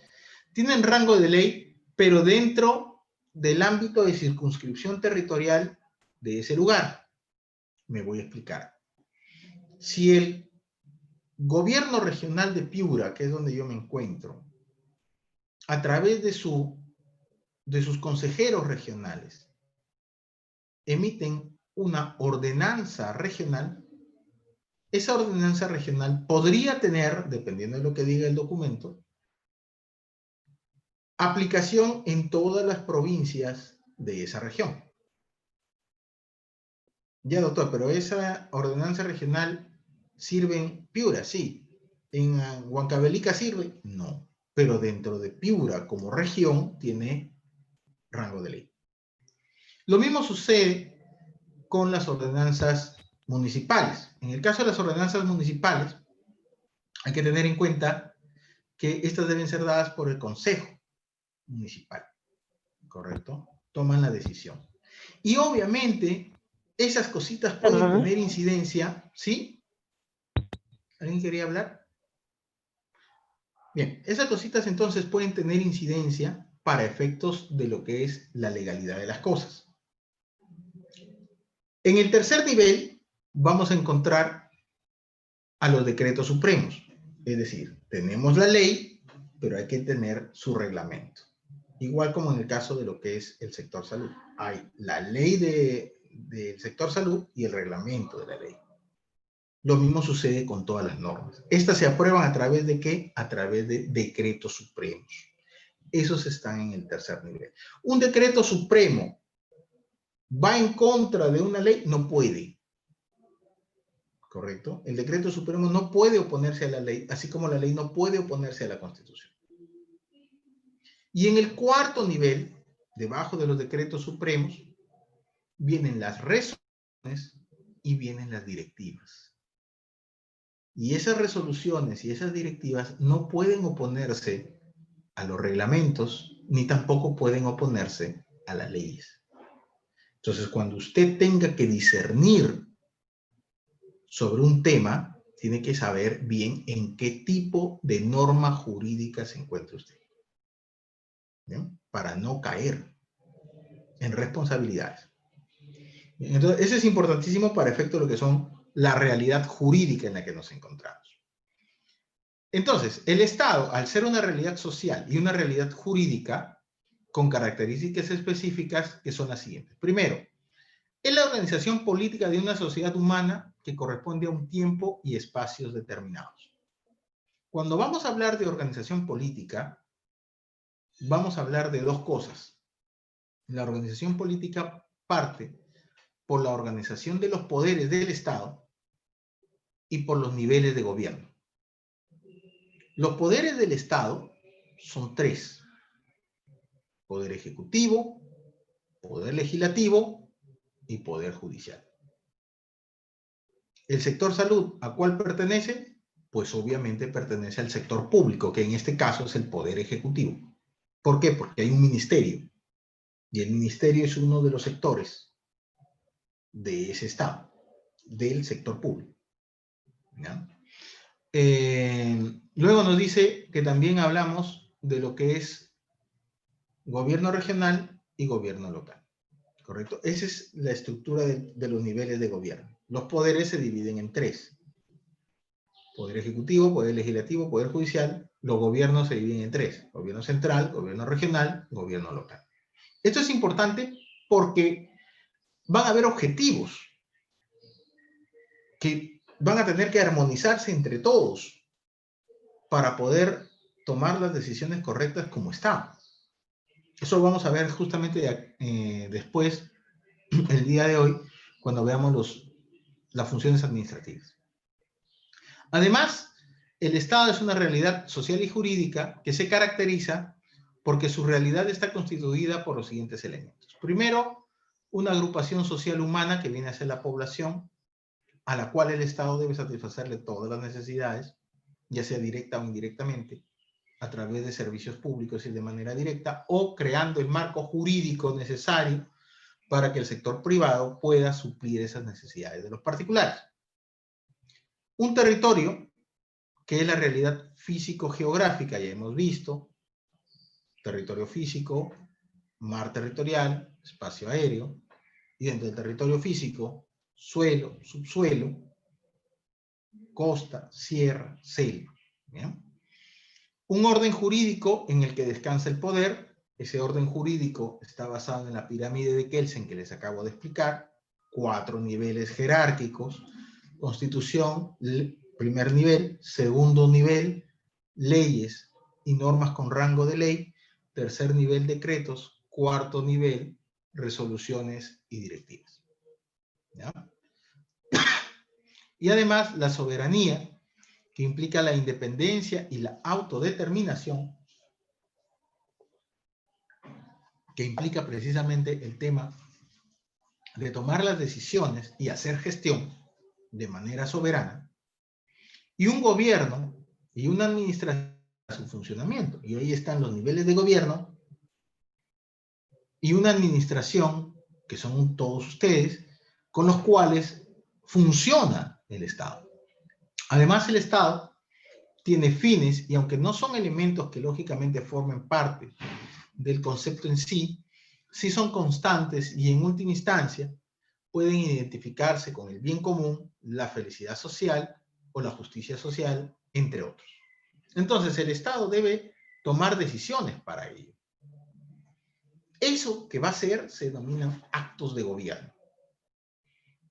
tienen rango de ley, pero dentro del ámbito de circunscripción territorial de ese lugar. Me voy a explicar. Si el gobierno regional de Piura, que es donde yo me encuentro, a través de sus consejeros regionales, emiten una ordenanza regional, esa ordenanza regional podría tener, dependiendo de lo que diga el documento, aplicación en todas las provincias de esa región. Ya, doctor, pero esa ordenanza regional sirve en Piura, sí. ¿En Huancavelica sirve? No. Pero dentro de Piura como región tiene rango de ley. Lo mismo sucede con las ordenanzas municipales. En el caso de las ordenanzas municipales, hay que tener en cuenta que estas deben ser dadas por el Consejo Municipal, ¿correcto? Toman la decisión. Y obviamente, esas cositas pueden tener incidencia, ¿sí? ¿Alguien quería hablar? Bien, esas cositas entonces pueden tener incidencia para efectos de lo que es la legalidad de las cosas. En el tercer nivel vamos a encontrar a los decretos supremos. Es decir, tenemos la ley, pero hay que tener su reglamento. Igual como en el caso de lo que es el sector salud. Hay la ley del sector salud y el reglamento de la ley. Lo mismo sucede con todas las normas. Estas se aprueban a través de ¿qué? A través de decretos supremos. Esos están en el tercer nivel. Un decreto supremo va en contra de una ley, no puede. ¿Correcto? El decreto supremo no puede oponerse a la ley, así como la ley no puede oponerse a la Constitución. Y en el cuarto nivel, debajo de los decretos supremos, vienen las resoluciones y vienen las directivas. Y esas resoluciones y esas directivas no pueden oponerse a los reglamentos, ni tampoco pueden oponerse a las leyes. Entonces, cuando usted tenga que discernir sobre un tema, tiene que saber bien en qué tipo de norma jurídica se encuentra usted. ¿Bien? Para no caer en responsabilidades. Entonces, eso es importantísimo para efecto de lo que son la realidad jurídica en la que nos encontramos. Entonces, el Estado, al ser una realidad social y una realidad jurídica, con características específicas que son las siguientes. Primero, es la organización política de una sociedad humana que corresponde a un tiempo y espacios determinados. Cuando vamos a hablar de organización política, vamos a hablar de dos cosas. La organización política parte por la organización de los poderes del Estado y por los niveles de gobierno. Los poderes del Estado son tres. poder ejecutivo, poder legislativo y poder judicial. ¿El sector salud a cuál pertenece? Pues obviamente pertenece al sector público, que en este caso es el poder ejecutivo. ¿Por qué? Porque hay un ministerio, y el ministerio es uno de los sectores de ese Estado, del sector público. ¿Ya? Luego nos dice que también hablamos de lo que es gobierno regional y gobierno local. ¿Correcto? Esa es la estructura de los niveles de gobierno. Los poderes se dividen en tres. Poder ejecutivo, poder legislativo, poder judicial. Los gobiernos se dividen en tres. Gobierno central, gobierno regional, gobierno local. Esto es importante porque van a haber objetivos que van a tener que armonizarse entre todos para poder tomar las decisiones correctas como Estado. Eso lo vamos a ver justamente después, el día de hoy, cuando veamos las funciones administrativas. Además, el Estado es una realidad social y jurídica que se caracteriza porque su realidad está constituida por los siguientes elementos. Primero, una agrupación social humana que viene a ser la población, a la cual el Estado debe satisfacerle todas las necesidades, ya sea directa o indirectamente, a través de servicios públicos y de manera directa, o creando el marco jurídico necesario para que el sector privado pueda suplir esas necesidades de los particulares. Un territorio, que es la realidad físico-geográfica, ya hemos visto, territorio físico, mar territorial, espacio aéreo, y dentro del territorio físico, suelo, subsuelo, costa, sierra, selva. ¿Bien? Un orden jurídico en el que descansa el poder. Ese orden jurídico está basado en la pirámide de Kelsen que les acabo de explicar. 4 niveles jerárquicos. Constitución, primer nivel. Segundo nivel, leyes y normas con rango de ley. Tercer nivel, decretos. Cuarto nivel, resoluciones y directivas. ¿Ya? Y además la soberanía, que implica la independencia y la autodeterminación, que implica precisamente el tema de tomar las decisiones y hacer gestión de manera soberana, y un gobierno y una administración para su funcionamiento. Y ahí están los niveles de gobierno y una administración, que son todos ustedes, con los cuales funciona el Estado. Además, el Estado tiene fines, y aunque no son elementos que lógicamente formen parte del concepto en sí, sí son constantes y en última instancia pueden identificarse con el bien común, la felicidad social o la justicia social, entre otros. Entonces, el Estado debe tomar decisiones para ello. Eso que va a hacer se denominan actos de gobierno.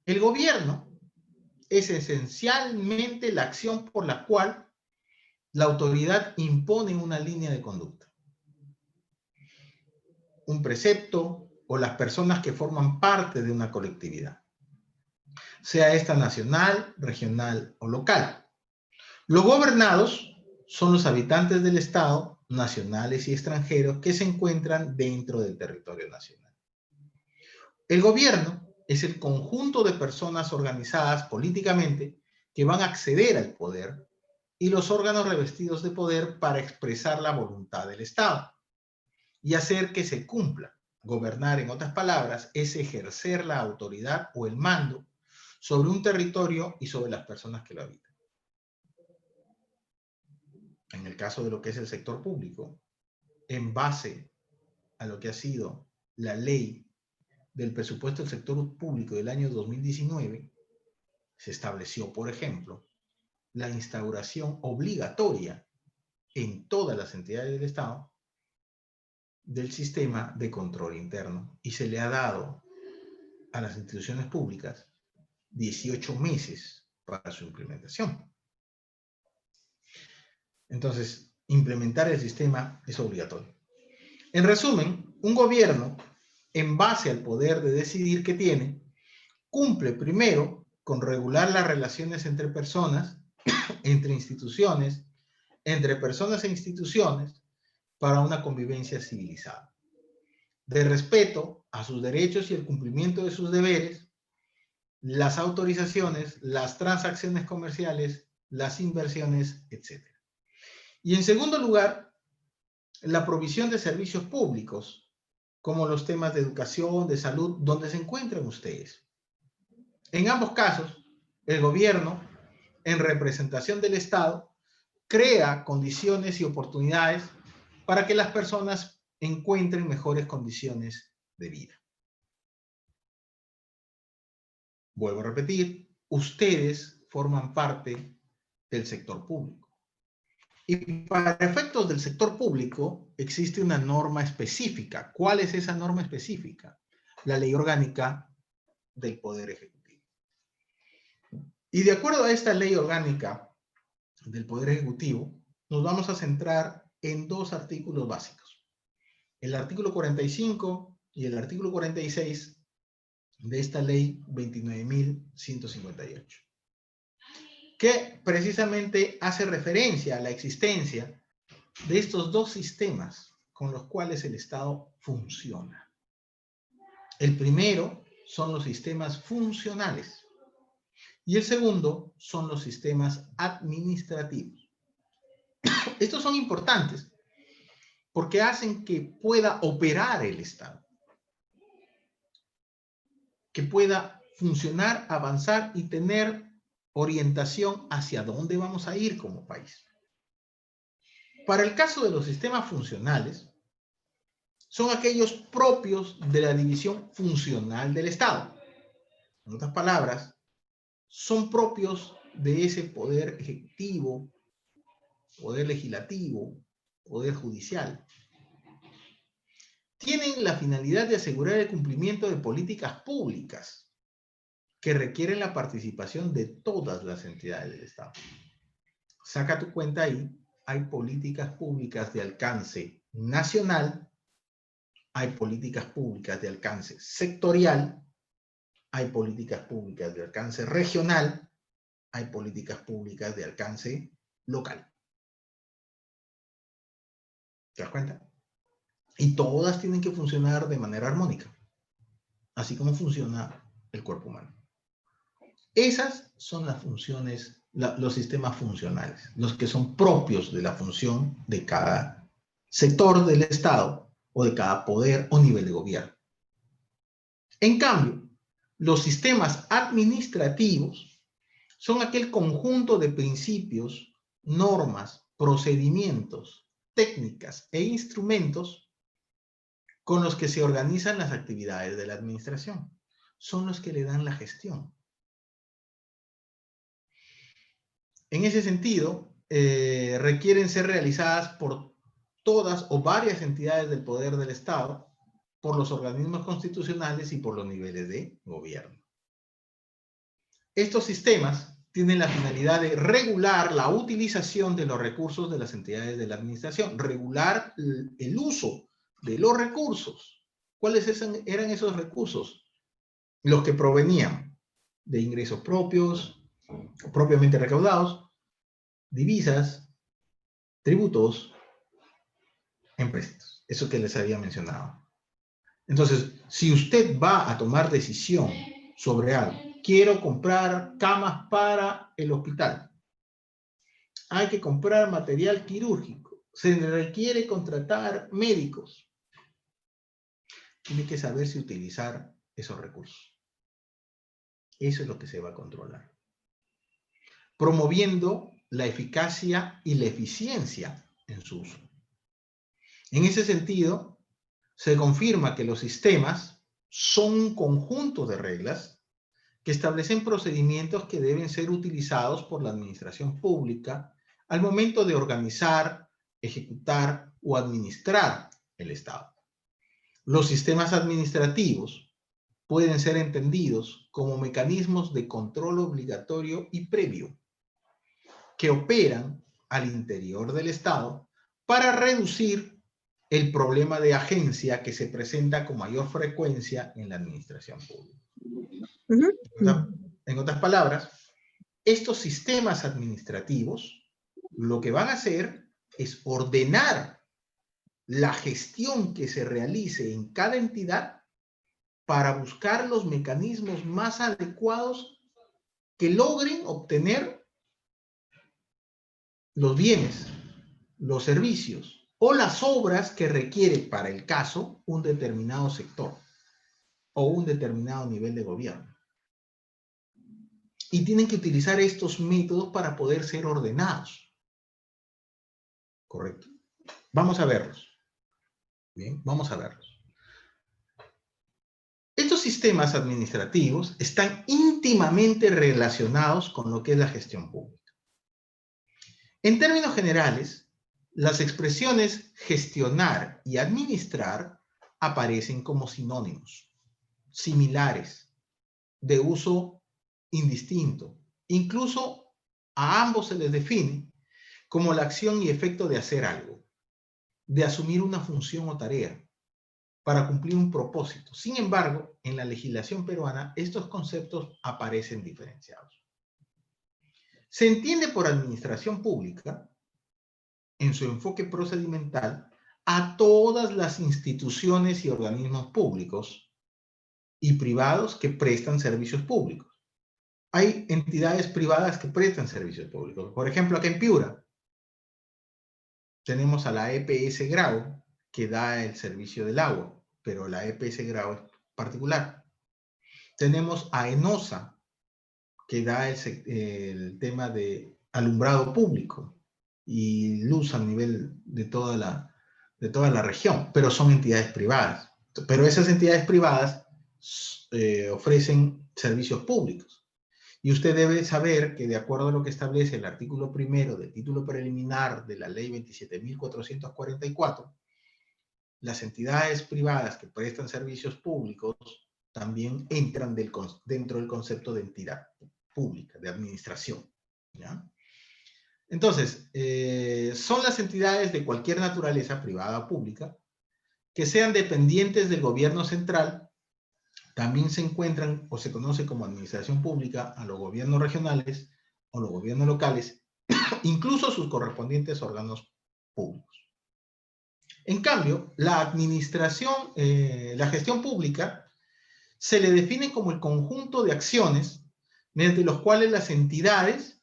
El gobierno es esencialmente la acción por la cual la autoridad impone una línea de conducta, un precepto o las personas que forman parte de una colectividad, sea esta nacional, regional o local. Los gobernados son los habitantes del Estado, nacionales y extranjeros, que se encuentran dentro del territorio nacional. El gobierno es el conjunto de personas organizadas políticamente que van a acceder al poder y los órganos revestidos de poder para expresar la voluntad del Estado y hacer que se cumpla. Gobernar, en otras palabras, es ejercer la autoridad o el mando sobre un territorio y sobre las personas que lo habitan. En el caso de lo que es el sector público, en base a lo que ha sido la ley del presupuesto del sector público del año 2019, se estableció, por ejemplo, la instauración obligatoria en todas las entidades del Estado del sistema de control interno, y se le ha dado a las instituciones públicas 18 meses para su implementación. Entonces, implementar el sistema es obligatorio. En resumen, un gobierno, en base al poder de decidir que tiene, cumple primero con regular las relaciones entre personas, entre instituciones, entre personas e instituciones, para una convivencia civilizada. de respeto a sus derechos y el cumplimiento de sus deberes, las autorizaciones, las transacciones comerciales, las inversiones, etc. Y en segundo lugar, la provisión de servicios públicos, como los temas de educación, de salud, donde se encuentran ustedes. En ambos casos, el gobierno, en representación del Estado, crea condiciones y oportunidades para que las personas encuentren mejores condiciones de vida. Vuelvo a repetir, ustedes forman parte del sector público. Y para efectos del sector público existe una norma específica. ¿Cuál es esa norma específica? La Ley Orgánica del Poder Ejecutivo. Y de acuerdo a esta Ley Orgánica del Poder Ejecutivo, nos vamos a centrar en dos artículos básicos. El artículo 45 y el artículo 46 de esta Ley 29.158. Que precisamente hace referencia a la existencia de estos dos sistemas con los cuales el Estado funciona. El primero son los sistemas funcionales y el segundo son los sistemas administrativos. Estos son importantes porque hacen que pueda operar el Estado, que pueda funcionar, avanzar y tener orientación hacia dónde vamos a ir como país. Para el caso de los sistemas funcionales, son aquellos propios de la división funcional del Estado. En otras palabras, son propios de ese poder ejecutivo, poder legislativo, poder judicial. Tienen la finalidad de asegurar el cumplimiento de políticas públicas que requieren la participación de todas las entidades del Estado. Saca tu cuenta ahí. Hay políticas públicas de alcance nacional, hay políticas públicas de alcance sectorial, hay políticas públicas de alcance regional, hay políticas públicas de alcance local. ¿Te das cuenta? Y todas tienen que funcionar de manera armónica, así como funciona el cuerpo humano. Esas son las funciones, los sistemas funcionales, los que son propios de la función de cada sector del Estado o de cada poder o nivel de gobierno. En cambio, los sistemas administrativos son aquel conjunto de principios, normas, procedimientos, técnicas e instrumentos con los que se organizan las actividades de la administración. Son los que le dan la gestión. En ese sentido, requieren ser realizadas por todas o varias entidades del poder del Estado, por los organismos constitucionales y por los niveles de gobierno. Estos sistemas tienen la finalidad de regular la utilización de los recursos de las entidades de la administración, regular el uso de los recursos. ¿Cuáles eran esos recursos? Los que provenían de ingresos propios, propiamente recaudados, divisas, tributos, empréstitos. Eso que les había mencionado. Entonces, si usted va a tomar decisión sobre algo, quiero comprar camas para el hospital, hay que comprar material quirúrgico, se requiere contratar médicos, tiene que saberse utilizar esos recursos. Eso es lo que se va a controlar. Promoviendo la eficacia y la eficiencia en su uso. En ese sentido, se confirma que los sistemas son un conjunto de reglas que establecen procedimientos que deben ser utilizados por la administración pública al momento de organizar, ejecutar o administrar el Estado. Los sistemas administrativos pueden ser entendidos como mecanismos de control obligatorio y previo que operan al interior del Estado para reducir el problema de agencia que se presenta con mayor frecuencia en la administración pública. En otras palabras, estos sistemas administrativos lo que van a hacer es ordenar la gestión que se realice en cada entidad para buscar los mecanismos más adecuados que logren obtener los bienes, los servicios o las obras que requiere para el caso un determinado sector o un determinado nivel de gobierno. Y tienen que utilizar estos métodos para poder ser ordenados. ¿Correcto? Vamos a verlos. Bien, vamos a verlos. Estos sistemas administrativos están íntimamente relacionados con lo que es la gestión pública. En términos generales, las expresiones gestionar y administrar aparecen como sinónimos, similares, de uso indistinto. Incluso a ambos se les define como la acción y efecto de hacer algo, de asumir una función o tarea, para cumplir un propósito. Sin embargo, en la legislación peruana, estos conceptos aparecen diferenciados. Se entiende por administración pública, en su enfoque procedimental, a todas las instituciones y organismos públicos y privados que prestan servicios públicos. Hay entidades privadas que prestan servicios públicos. Por ejemplo, aquí en Piura, tenemos a la EPS Grau, que da el servicio del agua, pero la EPS Grau es particular. Tenemos a ENOSA, que da el tema de alumbrado público y luz a nivel de toda la región, pero son entidades privadas. Pero esas entidades privadas ofrecen servicios públicos. Y usted debe saber que de acuerdo a lo que establece el artículo 1 del título preliminar de la ley 27.444, las entidades privadas que prestan servicios públicos también entran dentro del concepto de entidad pública, de administración, ¿ya? Entonces, son las entidades de cualquier naturaleza, privada o pública, que sean dependientes del gobierno central. También se encuentran o se conoce como administración pública a los gobiernos regionales o los gobiernos locales, incluso sus correspondientes órganos públicos. En cambio, la administración, la gestión pública, se le define como el conjunto de acciones mediante los cuales las entidades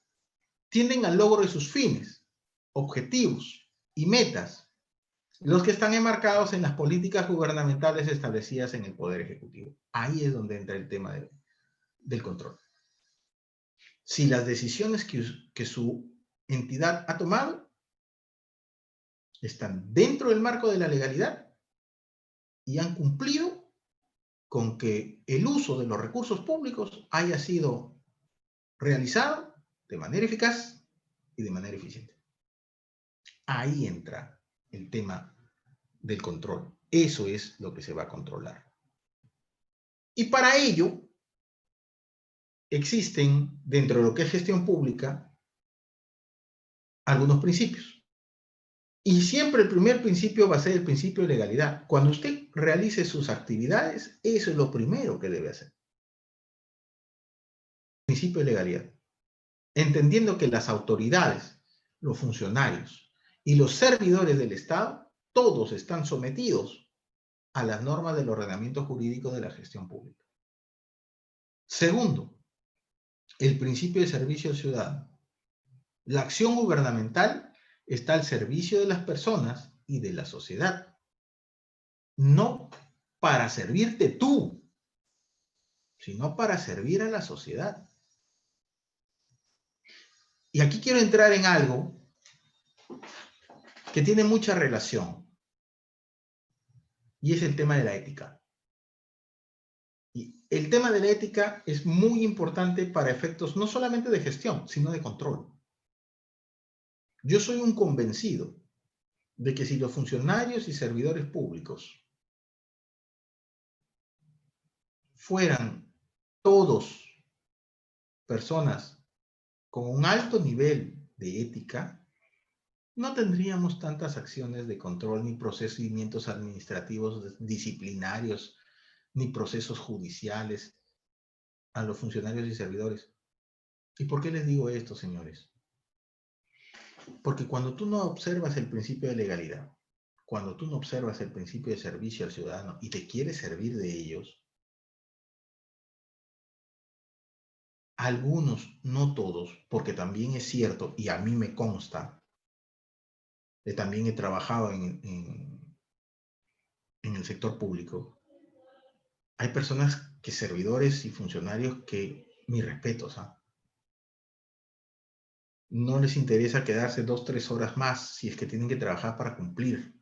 tienden al logro de sus fines, objetivos y metas, los que están enmarcados en las políticas gubernamentales establecidas en el Poder Ejecutivo. Ahí es donde entra el tema del control. Si las decisiones que su entidad ha tomado están dentro del marco de la legalidad y han cumplido con que el uso de los recursos públicos haya sido realizado de manera eficaz y de manera eficiente. Ahí entra el tema del control. Eso es lo que se va a controlar. Y para ello, existen, dentro de lo que es gestión pública, algunos principios. Y siempre el primer principio va a ser el principio de legalidad. Cuando usted realice sus actividades, eso es lo primero que debe hacer. Principio de legalidad. Entendiendo que las autoridades, los funcionarios y los servidores del Estado, todos están sometidos a las normas del ordenamiento jurídico de la gestión pública. Segundo, el principio de servicio ciudadano. La acción gubernamental está al servicio de las personas y de la sociedad. No para servirte tú, sino para servir a la sociedad. Y aquí quiero entrar en algo que tiene mucha relación, y es el tema de la ética. Y el tema de la ética es muy importante para efectos no solamente de gestión, sino de control. Yo soy un convencido de que si los funcionarios y servidores públicos fueran todos personas con un alto nivel de ética, no tendríamos tantas acciones de control ni procedimientos administrativos disciplinarios ni procesos judiciales a los funcionarios y servidores. ¿Y por qué les digo esto, señores? Porque cuando tú no observas el principio de legalidad, cuando tú no observas el principio de servicio al ciudadano y te quieres servir de ellos, algunos, no todos, porque también es cierto, y a mí me consta, también he trabajado en el sector público, hay personas que servidores y funcionarios que, mis respetos, no les interesa quedarse 2 o 3 horas más si es que tienen que trabajar para cumplir.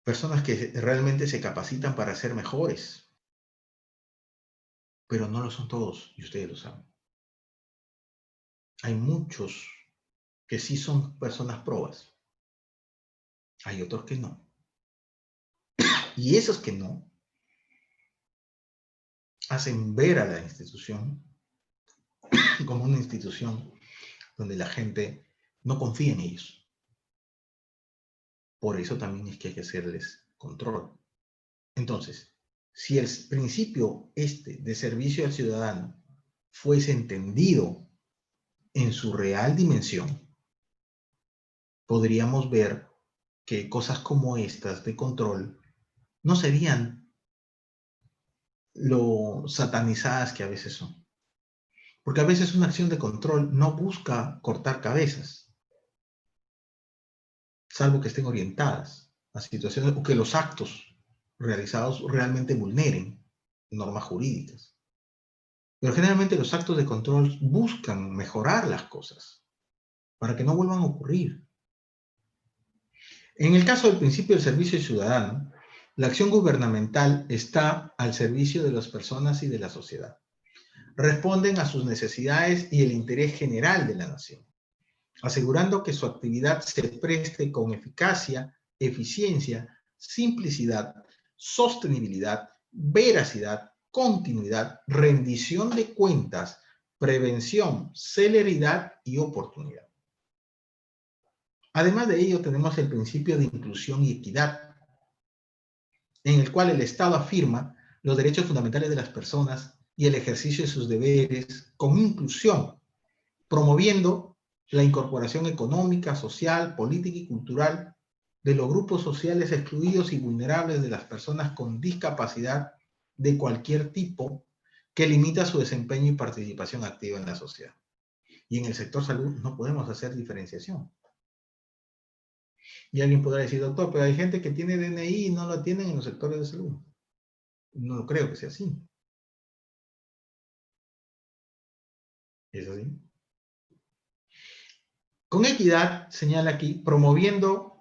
Personas que realmente se capacitan para ser mejores, pero no lo son todos, y ustedes lo saben. Hay muchos que sí son personas probas. Hay otros que no. Y esos que no hacen ver a la institución como una institución donde la gente no confía en ellos. Por eso también es que hay que hacerles control. Entonces, si el principio de servicio al ciudadano fuese entendido en su real dimensión, podríamos ver que cosas como estas de control no serían lo satanizadas que a veces son. Porque a veces una acción de control no busca cortar cabezas, salvo que estén orientadas a situaciones o que los actos realizados realmente vulneren normas jurídicas. Pero generalmente los actos de control buscan mejorar las cosas para que no vuelvan a ocurrir. En el caso del principio del servicio ciudadano, la acción gubernamental está al servicio de las personas y de la sociedad. Responden a sus necesidades y el interés general de la nación, asegurando que su actividad se preste con eficacia, eficiencia, simplicidad, sostenibilidad, veracidad, continuidad, rendición de cuentas, prevención, celeridad y oportunidad. Además de ello, tenemos el principio de inclusión y equidad, en el cual el Estado afirma los derechos fundamentales de las personas y el ejercicio de sus deberes con inclusión, promoviendo la incorporación económica, social, política y cultural de los grupos sociales excluidos y vulnerables de las personas con discapacidad de cualquier tipo que limita su desempeño y participación activa en la sociedad. Y en el sector salud no podemos hacer diferenciación. Y alguien podrá decir, doctor, pero hay gente que tiene DNI y no lo tienen en los sectores de salud. No lo creo que sea así. ¿Es así? Con equidad, señala aquí, promoviendo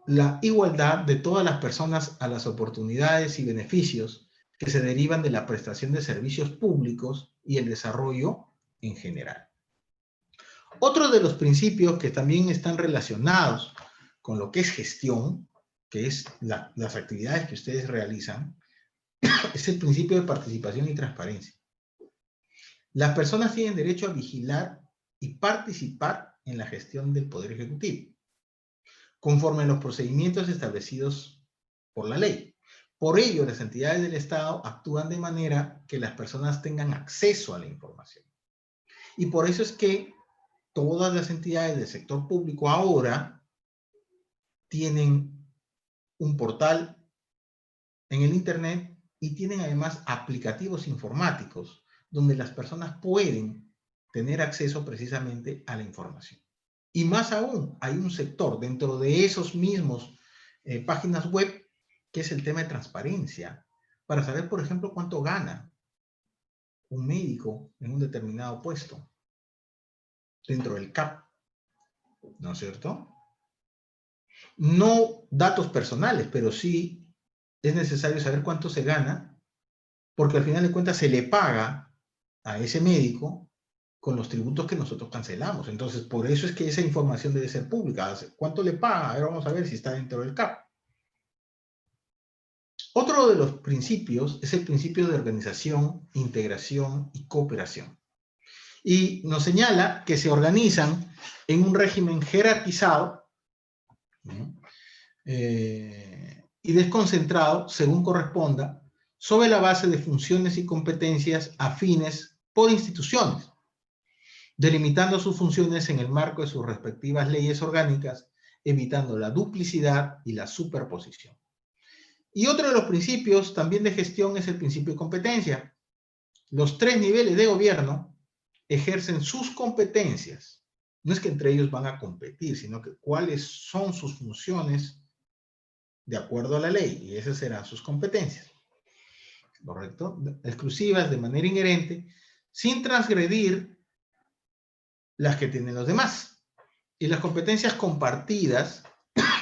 la igualdad de todas las personas a las oportunidades y beneficios que se derivan de la prestación de servicios públicos y el desarrollo en general. Otro de los principios que también están relacionados con lo que es gestión, que es las actividades que ustedes realizan, es el principio de participación y transparencia. Las personas tienen derecho a vigilar y participar en la gestión del Poder Ejecutivo, conforme a los procedimientos establecidos por la ley. Por ello, las entidades del Estado actúan de manera que las personas tengan acceso a la información. Y por eso es que todas las entidades del sector público ahora tienen un portal en el Internet y tienen además aplicativos informáticos donde las personas pueden tener acceso precisamente a la información. Y más aún, hay un sector dentro de esos mismos páginas web que es el tema de transparencia, para saber, por ejemplo, cuánto gana un médico en un determinado puesto dentro del CAP, ¿no es cierto? No datos personales, pero sí es necesario saber cuánto se gana, porque al final de cuentas se le paga a ese médico con los tributos que nosotros cancelamos. Entonces, por eso es que esa información debe ser pública. ¿Cuánto le paga? A ver, vamos a ver si está dentro del CAP. Otro de los principios es el principio de organización, integración y cooperación. Y nos señala que se organizan en un régimen jerarquizado y desconcentrado, según corresponda, sobre la base de funciones y competencias afines por instituciones. delimitando sus funciones en el marco de sus respectivas leyes orgánicas, evitando la duplicidad y la superposición. Y otro de los principios también de gestión es el principio de competencia. Los 3 niveles de gobierno ejercen sus competencias. No es que entre ellos van a competir, sino que cuáles son sus funciones de acuerdo a la ley, y esas serán sus competencias. ¿Correcto? Exclusivas, de manera inherente, sin transgredir las que tienen los demás. Y las competencias compartidas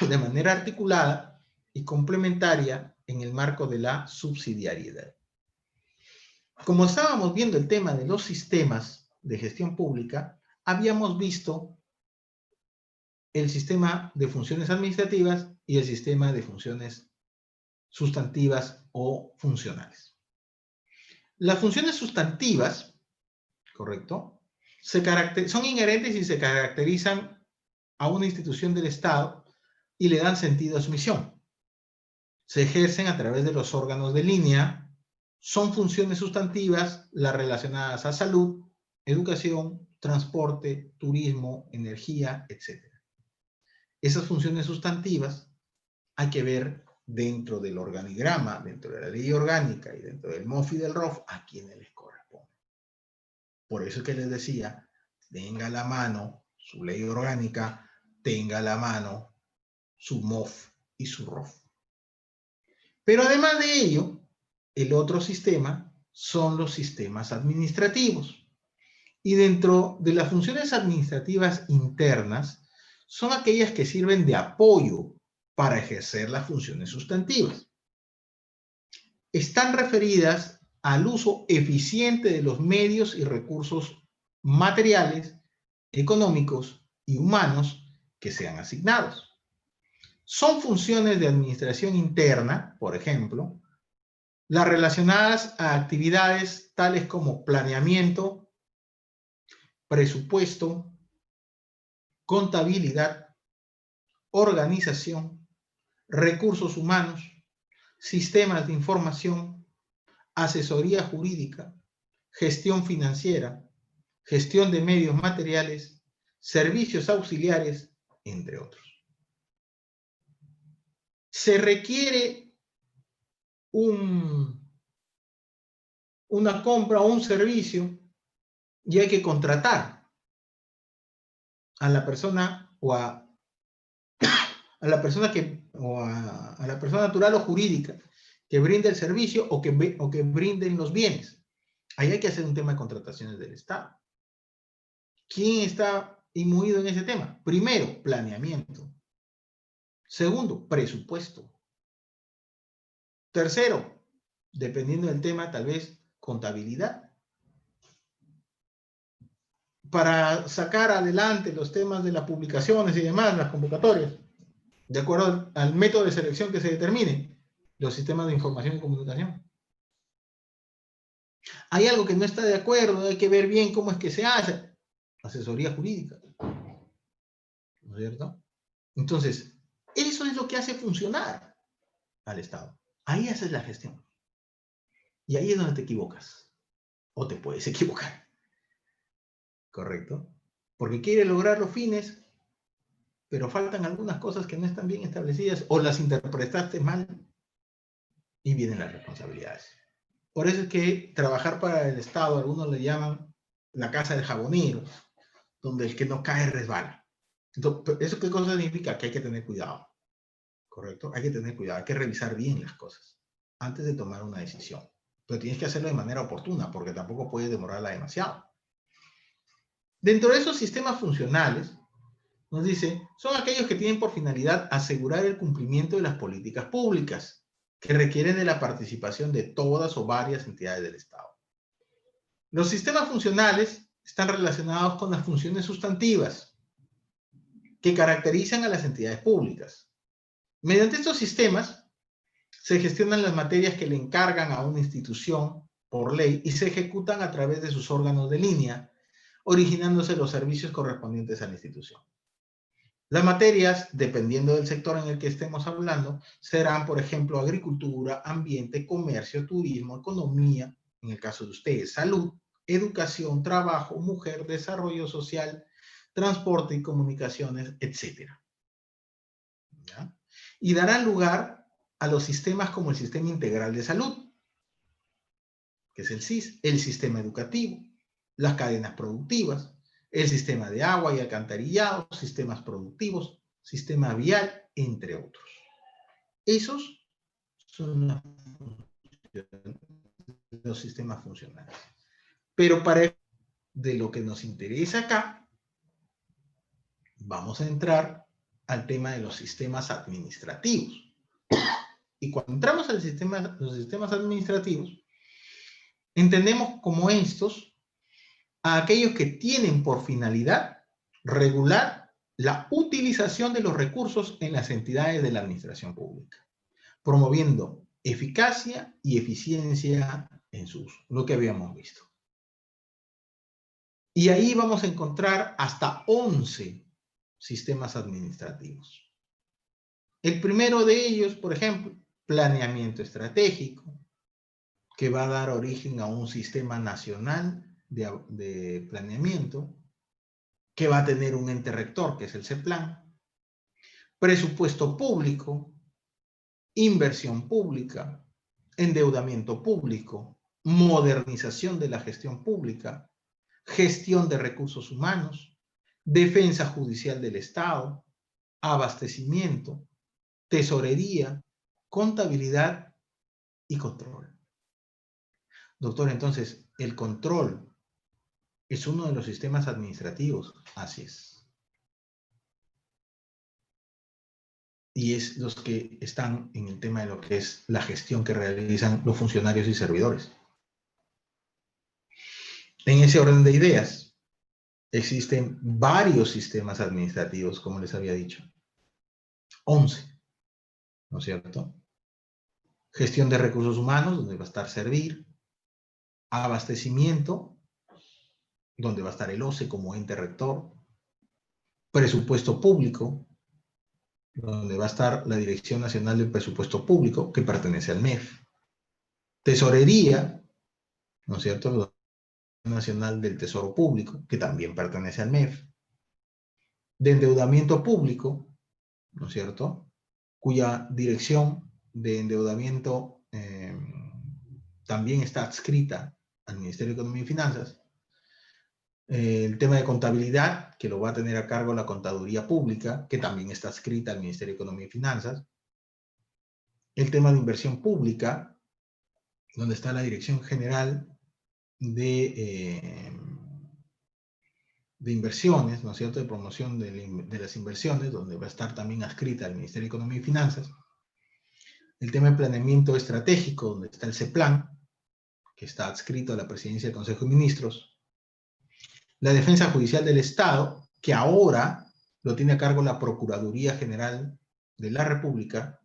de manera articulada y complementaria en el marco de la subsidiariedad. Como estábamos viendo el tema de los sistemas de gestión pública, habíamos visto el sistema de funciones administrativas y el sistema de funciones sustantivas o funcionales. Las funciones sustantivas, ¿correcto?, son inherentes y se caracterizan a una institución del Estado y le dan sentido a su misión. Se ejercen a través de los órganos de línea, son funciones sustantivas las relacionadas a salud, educación, transporte, turismo, energía, etc. Esas funciones sustantivas hay que ver dentro del organigrama, dentro de la ley orgánica y dentro del MOF y del ROF a quienes les corresponde. Por eso es que les decía, tenga a la mano su ley orgánica, tenga a la mano su MOF y su ROF. Pero además de ello, el otro sistema son los sistemas administrativos. Y dentro de las funciones administrativas internas, son aquellas que sirven de apoyo para ejercer las funciones sustantivas. Están referidas al uso eficiente de los medios y recursos materiales, económicos y humanos que sean asignados. Son funciones de administración interna, por ejemplo, las relacionadas a actividades tales como planeamiento, presupuesto, contabilidad, organización, recursos humanos, sistemas de información, asesoría jurídica, gestión financiera, gestión de medios materiales, servicios auxiliares, entre otros. Se requiere una compra o un servicio y hay que contratar a la persona o a la persona a la persona natural o jurídica que brinde el servicio o que brinden los bienes. Ahí hay que hacer un tema de contrataciones del Estado. ¿Quién está inmiscuido en ese tema? Primero, planeamiento. Segundo, presupuesto. Tercero, dependiendo del tema, tal vez contabilidad. Para sacar adelante los temas de las publicaciones y demás, las convocatorias, de acuerdo al método de selección que se determine, los sistemas de información y comunicación. Hay algo que no está de acuerdo, hay que ver bien cómo es que se hace. Asesoría jurídica. ¿No es cierto? Entonces, eso es lo que hace funcionar al Estado. Ahí haces la gestión. Y ahí es donde te equivocas. O te puedes equivocar. ¿Correcto? Porque quiere lograr los fines, pero faltan algunas cosas que no están bien establecidas o las interpretaste mal y vienen las responsabilidades. Por eso es que trabajar para el Estado, algunos le llaman la casa del jabonero, donde el que no cae resbala. Entonces, ¿eso qué cosa significa? Que hay que tener cuidado. ¿Correcto? Hay que tener cuidado, hay que revisar bien las cosas antes de tomar una decisión. Pero tienes que hacerlo de manera oportuna, porque tampoco puedes demorarla demasiado. Dentro de esos sistemas funcionales, nos dice, son aquellos que tienen por finalidad asegurar el cumplimiento de las políticas públicas que requieren de la participación de todas o varias entidades del Estado. Los sistemas funcionales están relacionados con las funciones sustantivas que caracterizan a las entidades públicas. Mediante estos sistemas se gestionan las materias que le encargan a una institución por ley y se ejecutan a través de sus órganos de línea, originándose los servicios correspondientes a la institución. Las materias, dependiendo del sector en el que estemos hablando, serán, por ejemplo, agricultura, ambiente, comercio, turismo, economía, en el caso de ustedes, salud, educación, trabajo, mujer, desarrollo social, transporte y comunicaciones, etc. ¿Ya? Y darán lugar a los sistemas como el Sistema Integral de Salud, que es el SIS, el sistema educativo, las cadenas productivas, el sistema de agua y alcantarillado, sistemas productivos, sistema vial, entre otros. Esos son los sistemas funcionales. Pero para de lo que nos interesa acá, vamos a entrar al tema de los sistemas administrativos. Y cuando entramos al sistema, los sistemas administrativos, entendemos como estos a aquellos que tienen por finalidad regular la utilización de los recursos en las entidades de la administración pública, promoviendo eficacia y eficiencia en su uso, lo que habíamos visto. Y ahí vamos a encontrar hasta 11 sistemas administrativos. El primero de ellos, por ejemplo, planeamiento estratégico, que va a dar origen a un sistema nacional de planeamiento, que va a tener un ente rector, que es el CEPLAN, presupuesto público, inversión pública, endeudamiento público, modernización de la gestión pública, gestión de recursos humanos, defensa judicial del Estado, abastecimiento, tesorería, contabilidad y control. Doctor, entonces, ¿el control es uno de los sistemas administrativos? Así es. Y es los que están en el tema de lo que es la gestión que realizan los funcionarios y servidores. En ese orden de ideas, existen varios sistemas administrativos, como les había dicho. 11, ¿no es cierto? Gestión de recursos humanos, donde va a estar servir. Abastecimiento, donde va a estar el OCE como ente rector. Presupuesto público, donde va a estar la Dirección Nacional del Presupuesto Público, que pertenece al MEF. Tesorería, ¿no es cierto? La Dirección Nacional del Tesoro Público, que también pertenece al MEF. De endeudamiento público, ¿no es cierto? Cuya dirección de endeudamiento también está adscrita al Ministerio de Economía y Finanzas. El tema de contabilidad, que lo va a tener a cargo la Contaduría Pública, que también está adscrita al Ministerio de Economía y Finanzas. El tema de inversión pública, donde está la Dirección General de inversiones, ¿no es cierto?, de promoción de las inversiones, donde va a estar también adscrita al Ministerio de Economía y Finanzas. El tema de planeamiento estratégico, donde está el CEPLAN, que está adscrito a la Presidencia del Consejo de Ministros. La Defensa Judicial del Estado, que ahora lo tiene a cargo la Procuraduría General de la República,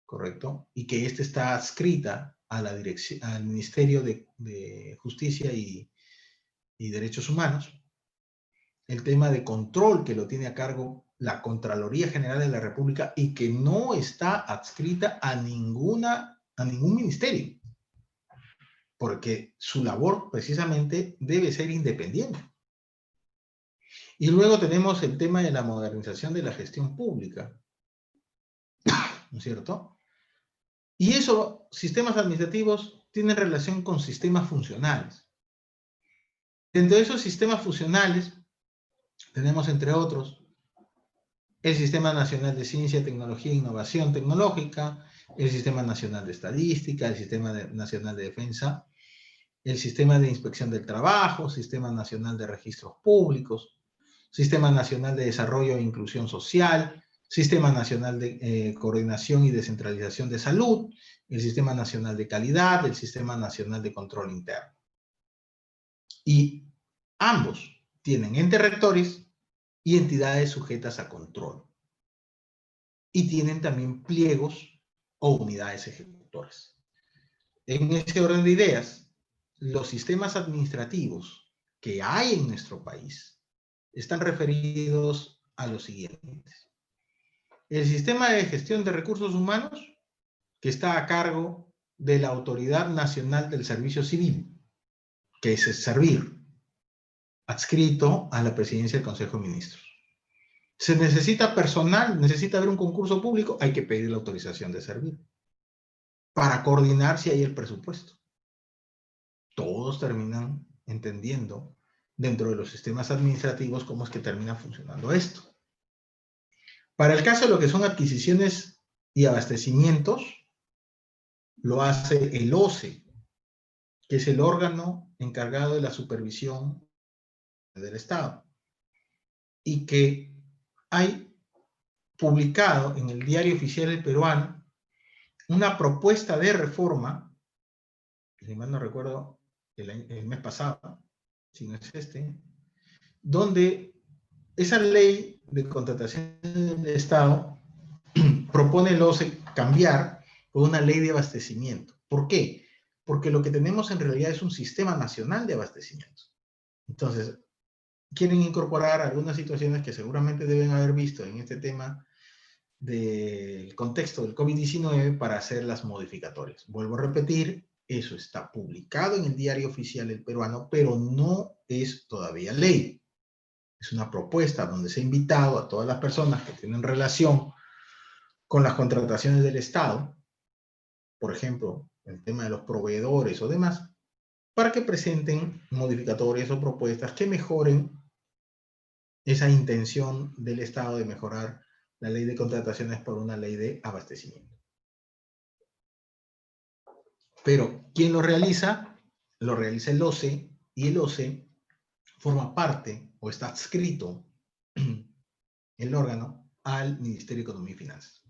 ¿correcto? Y que está adscrita a la dirección, al Ministerio de Justicia y Derechos Humanos. El tema de control, que lo tiene a cargo la Contraloría General de la República y que no está adscrita a ningún ministerio, porque su labor precisamente debe ser independiente. Y luego tenemos el tema de la modernización de la gestión pública, ¿no es cierto? Y eso, sistemas administrativos tienen relación con sistemas funcionales. Dentro de esos sistemas funcionales tenemos, entre otros, el Sistema Nacional de Ciencia, Tecnología e Innovación Tecnológica, el Sistema Nacional de Estadística, el Sistema Nacional de Defensa, el Sistema de Inspección del Trabajo, Sistema Nacional de Registros Públicos, Sistema Nacional de Desarrollo e Inclusión Social, Sistema Nacional de Coordinación y Descentralización de Salud, el Sistema Nacional de Calidad, el Sistema Nacional de Control Interno. Y ambos tienen entes rectores y entidades sujetas a control. Y tienen también pliegos o unidades ejecutoras. En ese orden de ideas, los sistemas administrativos que hay en nuestro país están referidos a los siguientes. El sistema de gestión de recursos humanos, que está a cargo de la Autoridad Nacional del Servicio Civil. que es servir, adscrito a la presidencia del Consejo de Ministros. Se necesita personal, necesita haber un concurso público, hay que pedir la autorización de servir para coordinar si hay el presupuesto. Todos terminan entendiendo dentro de los sistemas administrativos cómo es que termina funcionando esto. Para el caso de lo que son adquisiciones y abastecimientos, lo hace el OCE, que es el órgano encargado de la supervisión del Estado, y que hay publicado en el Diario Oficial del Peruano una propuesta de reforma, si mal no recuerdo, el mes pasado, si no es este, donde esa ley de contratación del Estado propone el OCE cambiar por una ley de abastecimiento. ¿Por qué? Porque lo que tenemos en realidad es un sistema nacional de abastecimiento. Entonces, quieren incorporar algunas situaciones que seguramente deben haber visto en este tema del contexto del COVID-19 para hacer las modificatorias. Vuelvo a repetir, eso está publicado en el Diario Oficial del Peruano, pero no es todavía ley. Es una propuesta donde se ha invitado a todas las personas que tienen relación con las contrataciones del Estado, por ejemplo, el tema de los proveedores o demás, para que presenten modificatorias o propuestas que mejoren esa intención del Estado de mejorar la ley de contrataciones por una ley de abastecimiento. Pero, ¿quién lo realiza? Lo realiza el OCE, y el OCE forma parte o está adscrito el órgano al Ministerio de Economía y Finanzas.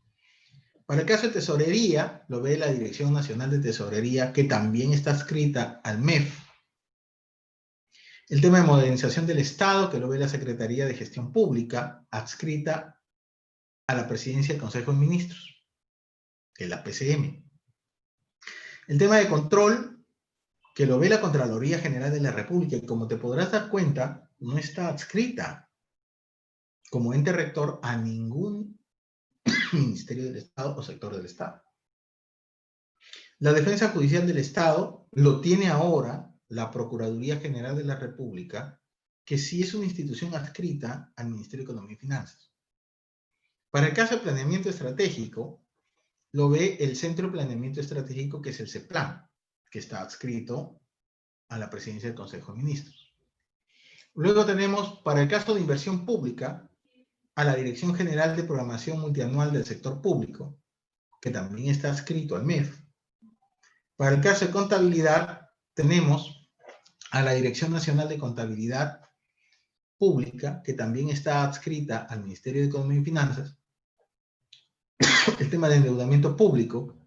Para el caso de Tesorería, lo ve la Dirección Nacional de Tesorería, que también está adscrita al MEF. El tema de modernización del Estado, que lo ve la Secretaría de Gestión Pública, adscrita a la Presidencia del Consejo de Ministros, que es la PCM. El tema de control, que lo ve la Contraloría General de la República, y como te podrás dar cuenta, no está adscrita como ente rector a ningún Ministerio del Estado o sector del Estado. La Defensa Judicial del Estado lo tiene ahora la Procuraduría General de la República, que sí es una institución adscrita al Ministerio de Economía y Finanzas. Para el caso de planeamiento estratégico, lo ve el Centro de Planeamiento Estratégico, que es el CEPLAN, que está adscrito a la Presidencia del Consejo de Ministros. Luego tenemos, para el caso de inversión pública, a la Dirección General de Programación Multianual del Sector Público, que también está adscrito al MEF. Para el caso de contabilidad, tenemos a la Dirección Nacional de Contabilidad Pública, que también está adscrita al Ministerio de Economía y Finanzas. El tema de endeudamiento público,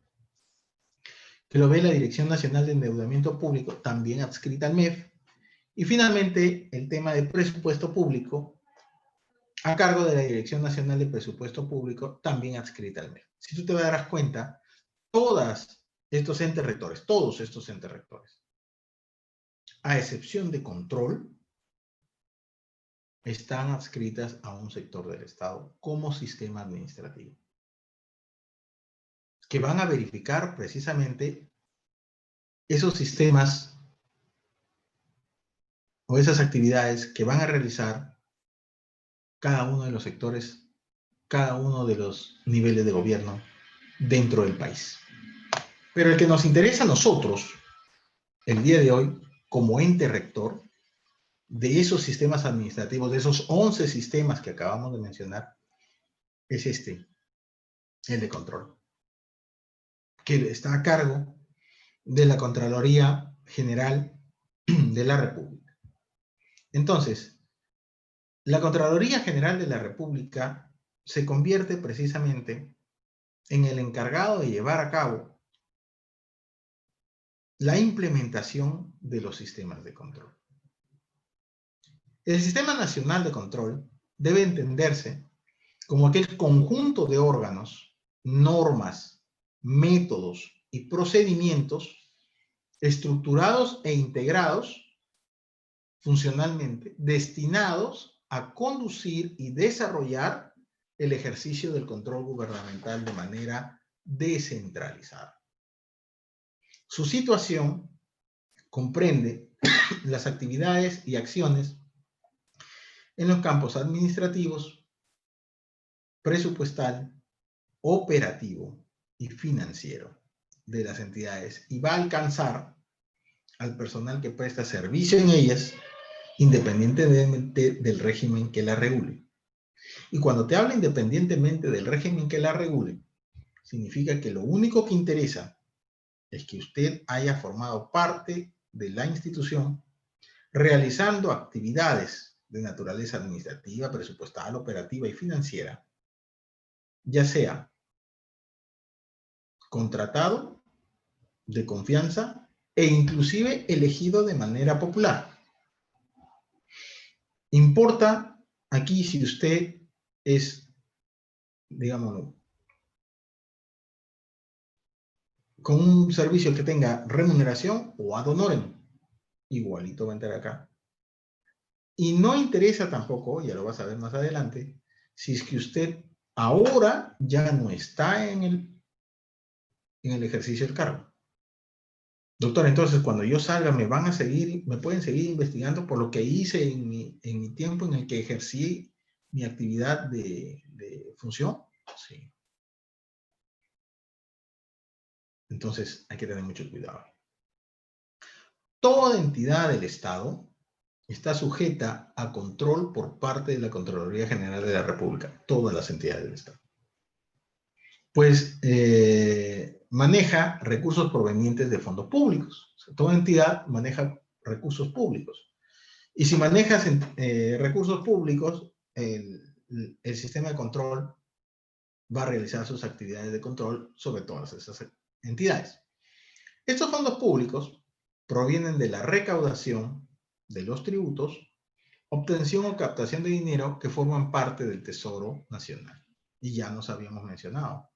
que lo ve la Dirección Nacional de Endeudamiento Público, también adscrita al MEF. Y finalmente, el tema de presupuesto público, a cargo de la Dirección Nacional de Presupuesto Público, también adscrita al MEF. Si tú te darás cuenta, todos estos entes rectores, a excepción de control, están adscritas a un sector del Estado como sistema administrativo, que van a verificar precisamente esos sistemas o esas actividades que van a realizar cada uno de los sectores, cada uno de los niveles de gobierno dentro del país. Pero el que nos interesa a nosotros, el día de hoy, como ente rector de esos sistemas administrativos, de esos 11 sistemas que acabamos de mencionar, es el de control, que está a cargo de la Contraloría General de la República. Entonces, la Contraloría General de la República se convierte precisamente en el encargado de llevar a cabo la implementación de los sistemas de control. El Sistema Nacional de Control debe entenderse como aquel conjunto de órganos, normas, métodos y procedimientos estructurados e integrados funcionalmente, destinados a conducir y desarrollar el ejercicio del control gubernamental de manera descentralizada. Su situación comprende las actividades y acciones en los campos administrativos, presupuestal, operativo y financiero de las entidades y va a alcanzar al personal que presta servicio en ellas, independientemente del régimen que la regule. Y cuando te habla independientemente del régimen que la regule, significa que lo único que interesa es que usted haya formado parte de la institución realizando actividades de naturaleza administrativa, presupuestal, operativa y financiera, ya sea contratado, de confianza e inclusive elegido de manera popular. Importa aquí si usted es, digámoslo, con un servicio que tenga remuneración o ad honorem. Igualito va a entrar acá. Y no interesa tampoco, ya lo vas a ver más adelante, si es que usted ahora ya no está en el ejercicio del cargo. Doctor, entonces cuando yo salga me pueden seguir investigando por lo que hice en mi tiempo en el que ejercí mi actividad de función. Sí. Entonces hay que tener mucho cuidado. Toda entidad del Estado está sujeta a control por parte de la Contraloría General de la República. Todas las entidades del Estado. Pues maneja recursos provenientes de fondos públicos. O sea, toda entidad maneja recursos públicos. Y si manejas recursos públicos, el sistema de control va a realizar sus actividades de control sobre todas esas entidades. Estos fondos públicos provienen de la recaudación de los tributos, obtención o captación de dinero que forman parte del Tesoro Nacional. Y ya nos habíamos mencionado.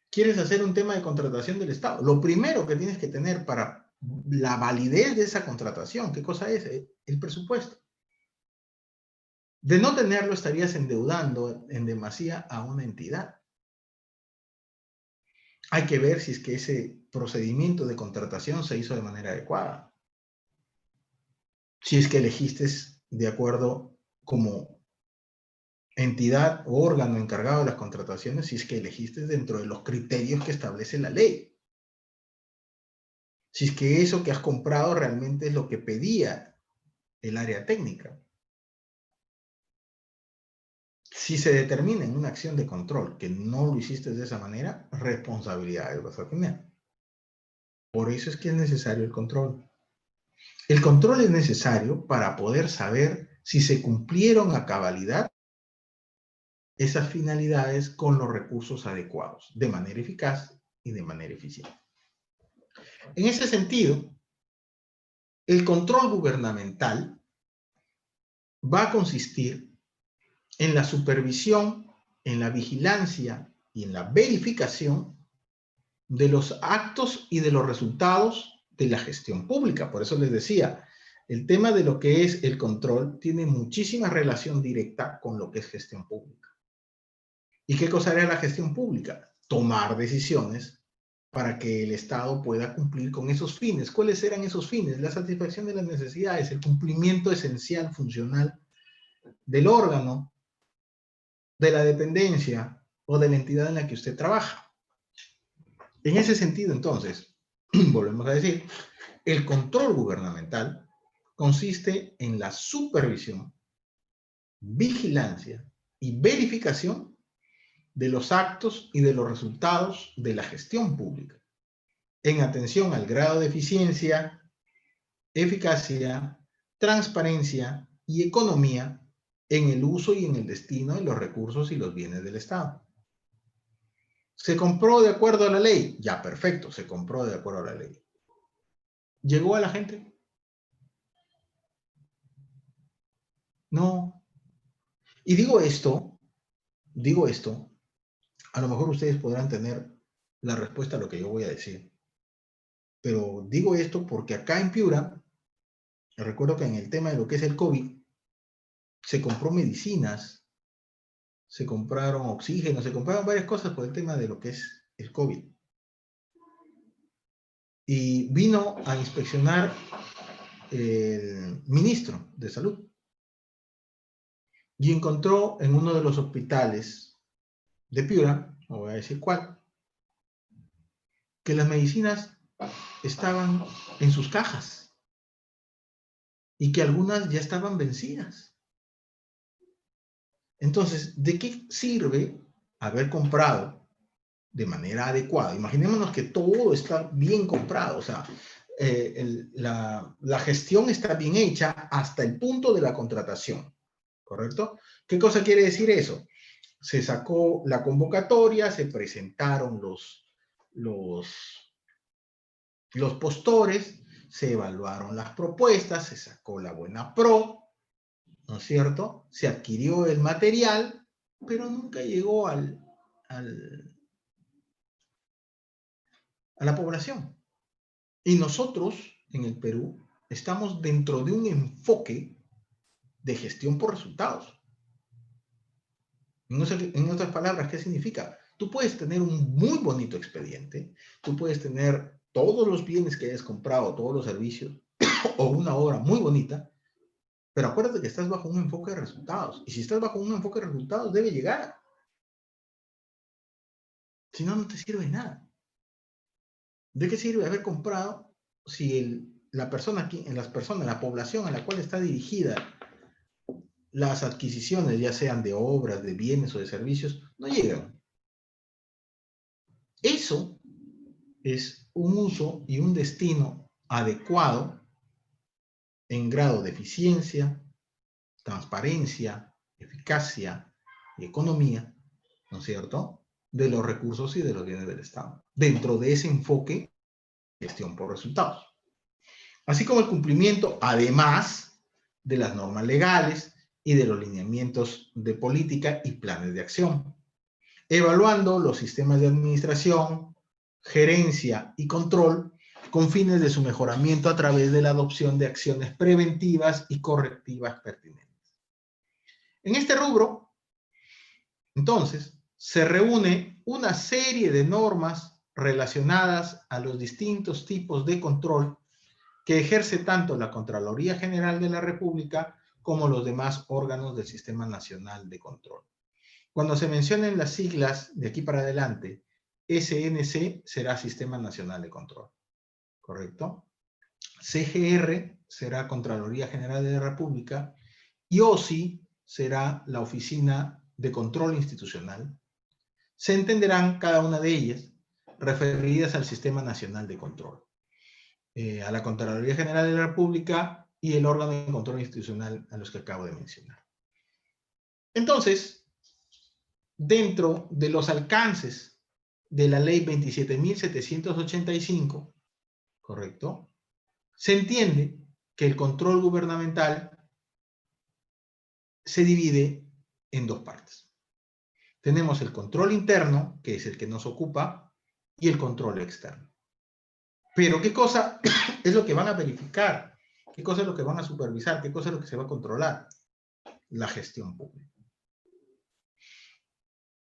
¿Quieres hacer un tema de contratación del Estado? Lo primero que tienes que tener para la validez de esa contratación, ¿qué cosa es? El presupuesto. De no tenerlo, estarías endeudando en demasía a una entidad. Hay que ver si es que ese procedimiento de contratación se hizo de manera adecuada. Si es que elegiste de acuerdo como entidad o órgano encargado de las contrataciones, si es que elegiste dentro de los criterios que establece la ley. Si es que eso que has comprado realmente es lo que pedía el área técnica. Si se determina en una acción de control que no lo hiciste de esa manera, responsabilidades vas a tener. Por eso es que es necesario el control. El control es necesario para poder saber si se cumplieron a cabalidad esas finalidades con los recursos adecuados, de manera eficaz y de manera eficiente. En ese sentido, el control gubernamental va a consistir en la supervisión, en la vigilancia y en la verificación de los actos y de los resultados de la gestión pública. Por eso les decía, el tema de lo que es el control tiene muchísima relación directa con lo que es gestión pública. ¿Y qué cosa era la gestión pública? Tomar decisiones para que el Estado pueda cumplir con esos fines. ¿Cuáles eran esos fines? La satisfacción de las necesidades, el cumplimiento esencial, funcional del órgano, de la dependencia o de la entidad en la que usted trabaja. En ese sentido, entonces, volvemos a decir, el control gubernamental consiste en la supervisión, vigilancia y verificación de los actos y de los resultados de la gestión pública, en atención al grado de eficiencia, eficacia, transparencia y economía en el uso y en el destino de los recursos y los bienes del Estado. ¿Se compró de acuerdo a la ley? Ya, perfecto, se compró de acuerdo a la ley. ¿Llegó a la gente? No. Y digo esto, a lo mejor ustedes podrán tener la respuesta a lo que yo voy a decir. Pero digo esto porque acá en Piura, recuerdo que en el tema de lo que es el COVID, se compró medicinas, se compraron oxígeno, se compraron varias cosas por el tema de lo que es el COVID. y vino a inspeccionar el ministro de Salud y encontró en uno de los hospitales de Piura, no voy a decir cuál, que las medicinas estaban en sus cajas y que algunas ya estaban vencidas. Entonces, ¿de qué sirve haber comprado de manera adecuada? Imaginémonos que todo está bien comprado, o sea, la gestión está bien hecha hasta el punto de la contratación, ¿correcto? ¿Qué cosa quiere decir eso? Se sacó la convocatoria, se presentaron los postores, se evaluaron las propuestas, se sacó la buena pro, ¿no es cierto? Se adquirió el material, pero nunca llegó a la población. Y nosotros, en el Perú, estamos dentro de un enfoque de gestión por resultados. En otras palabras, ¿qué significa? Tú puedes tener un muy bonito expediente, tú puedes tener todos los bienes que hayas comprado, todos los servicios, o una obra muy bonita, pero acuérdate que estás bajo un enfoque de resultados. Y si estás bajo un enfoque de resultados, debe llegar. Si no, no te sirve nada. ¿De qué sirve haber comprado si la población a la cual está dirigida las adquisiciones, ya sean de obras, de bienes o de servicios, no llegan? Eso es un uso y un destino adecuado en grado de eficiencia, transparencia, eficacia y economía, ¿no es cierto?, de los recursos y de los bienes del Estado, dentro de ese enfoque de gestión por resultados. Así como el cumplimiento, además, de las normas legales y de los lineamientos de política y planes de acción, evaluando los sistemas de administración, gerencia y control con fines de su mejoramiento a través de la adopción de acciones preventivas y correctivas pertinentes. En este rubro, entonces, se reúne una serie de normas relacionadas a los distintos tipos de control que ejerce tanto la Contraloría General de la República como los demás órganos del Sistema Nacional de Control. Cuando se mencionen las siglas de aquí para adelante, SNC será Sistema Nacional de Control, ¿correcto? CGR será Contraloría General de la República y OSI será la Oficina de Control Institucional. Se entenderán cada una de ellas referidas al Sistema Nacional de Control, a la Contraloría General de la República y el órgano de control institucional a los que acabo de mencionar. Entonces, dentro de los alcances de la ley 27.785, ¿correcto?, se entiende que el control gubernamental se divide en dos partes. Tenemos el control interno, que es el que nos ocupa, y el control externo. Pero ¿qué cosa es lo que van a verificar? ¿Qué cosa es lo que van a supervisar? ¿Qué cosa es lo que se va a controlar? La gestión pública.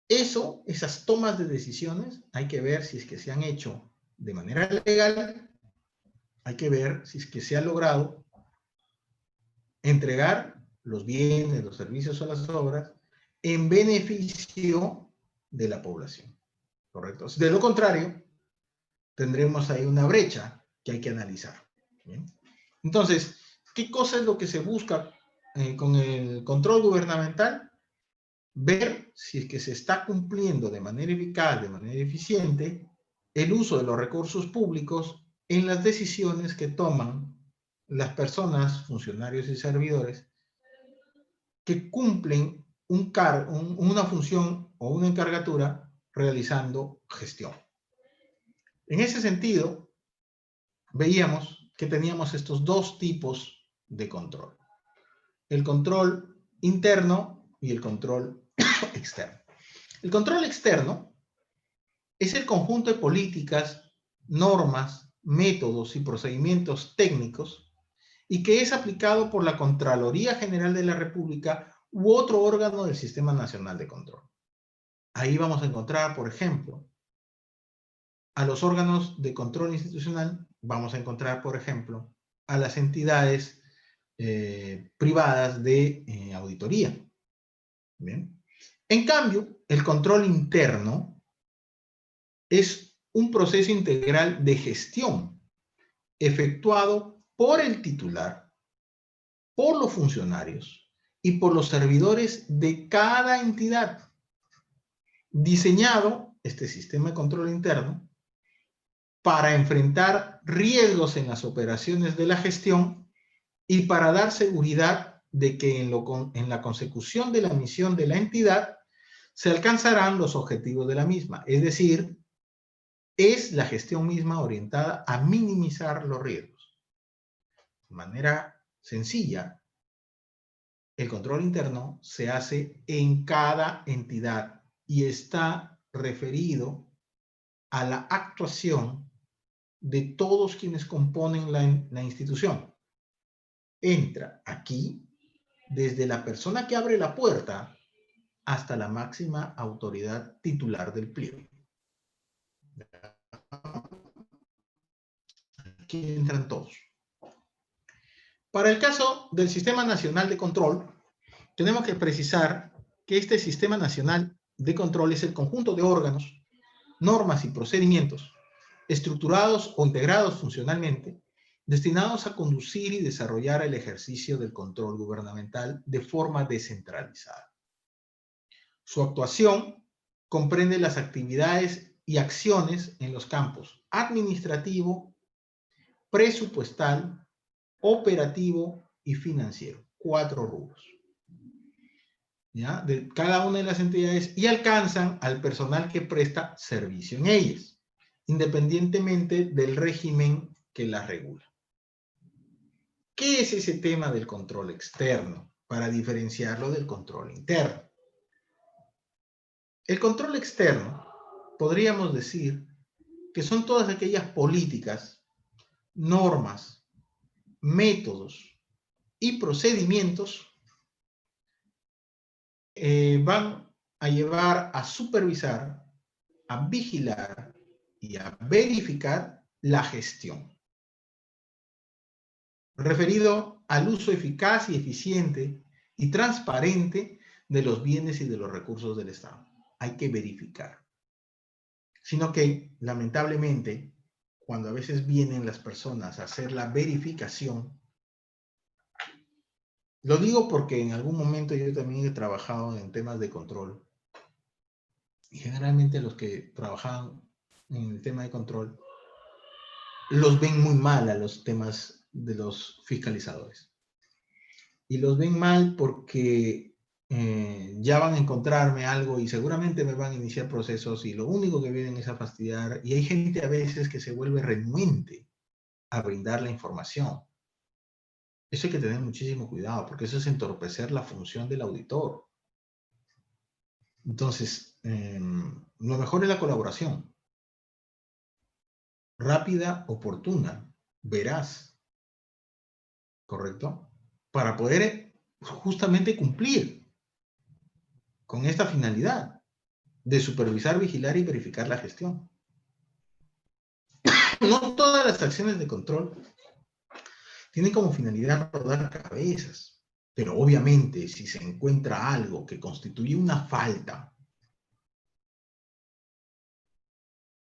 Esas tomas de decisiones, hay que ver si es que se han hecho de manera legal, hay que ver si es que se ha logrado entregar los bienes, los servicios o las obras en beneficio de la población, ¿correcto? De lo contrario, tendremos ahí una brecha que hay que analizar. ¿Bien? Entonces, ¿qué cosa es lo que se busca con el control gubernamental? Ver si es que se está cumpliendo de manera eficaz, de manera eficiente, el uso de los recursos públicos en las decisiones que toman las personas, funcionarios y servidores que cumplen una función o una encargatura realizando gestión. En ese sentido, veíamos que teníamos estos dos tipos de control. El control interno y el control externo. El control externo es el conjunto de políticas, normas, métodos y procedimientos técnicos y que es aplicado por la Contraloría General de la República u otro órgano del Sistema Nacional de Control. Ahí vamos a encontrar, por ejemplo, a los órganos de control institucional vamos a encontrar, por ejemplo, a las entidades privadas de auditoría. ¿Bien? En cambio, el control interno es un proceso integral de gestión efectuado por el titular, por los funcionarios y por los servidores de cada entidad. Diseñado este sistema de control interno para enfrentar riesgos en las operaciones de la gestión y para dar seguridad de que en la consecución de la misión de la entidad se alcanzarán los objetivos de la misma. Es decir, es la gestión misma orientada a minimizar los riesgos. De manera sencilla, el control interno se hace en cada entidad y está referido a la actuación de todos quienes componen la institución. Entra aquí desde la persona que abre la puerta hasta la máxima autoridad titular del pliego. Aquí entran todos. Para el caso del Sistema Nacional de Control, tenemos que precisar que este Sistema Nacional de Control es el conjunto de órganos, normas y procedimientos estructurados o integrados funcionalmente, destinados a conducir y desarrollar el ejercicio del control gubernamental de forma descentralizada. Su actuación comprende las actividades y acciones en los campos administrativo, presupuestal, operativo y financiero. 4 rubros. ¿Ya? De cada una de las entidades y alcanzan al personal que presta servicio en ellas, independientemente del régimen que las regula. ¿Qué es ese tema del control externo? Para diferenciarlo del control interno. El control externo, podríamos decir, que son todas aquellas políticas, normas, métodos y procedimientos van a llevar a supervisar, a vigilar y a verificar la gestión. Referido al uso eficaz y eficiente y transparente de los bienes y de los recursos del Estado. Hay que verificar. Sino que, lamentablemente, cuando a veces vienen las personas a hacer la verificación, lo digo porque en algún momento yo también he trabajado en temas de control. Y generalmente los que trabajan en el tema de control los ven muy mal a los temas de los fiscalizadores. Y los ven mal porque ya van a encontrarme algo y seguramente me van a iniciar procesos y lo único que vienen es a fastidiar. Y hay gente a veces que se vuelve renuente a brindar la información. Eso hay que tener muchísimo cuidado porque eso es entorpecer la función del auditor. Entonces, lo mejor es la colaboración. Rápida, oportuna, veraz. ¿Correcto? Para poder justamente cumplir con esta finalidad de supervisar, vigilar y verificar la gestión. No todas las acciones de control tienen como finalidad rodar cabezas, pero obviamente si se encuentra algo que constituye una falta,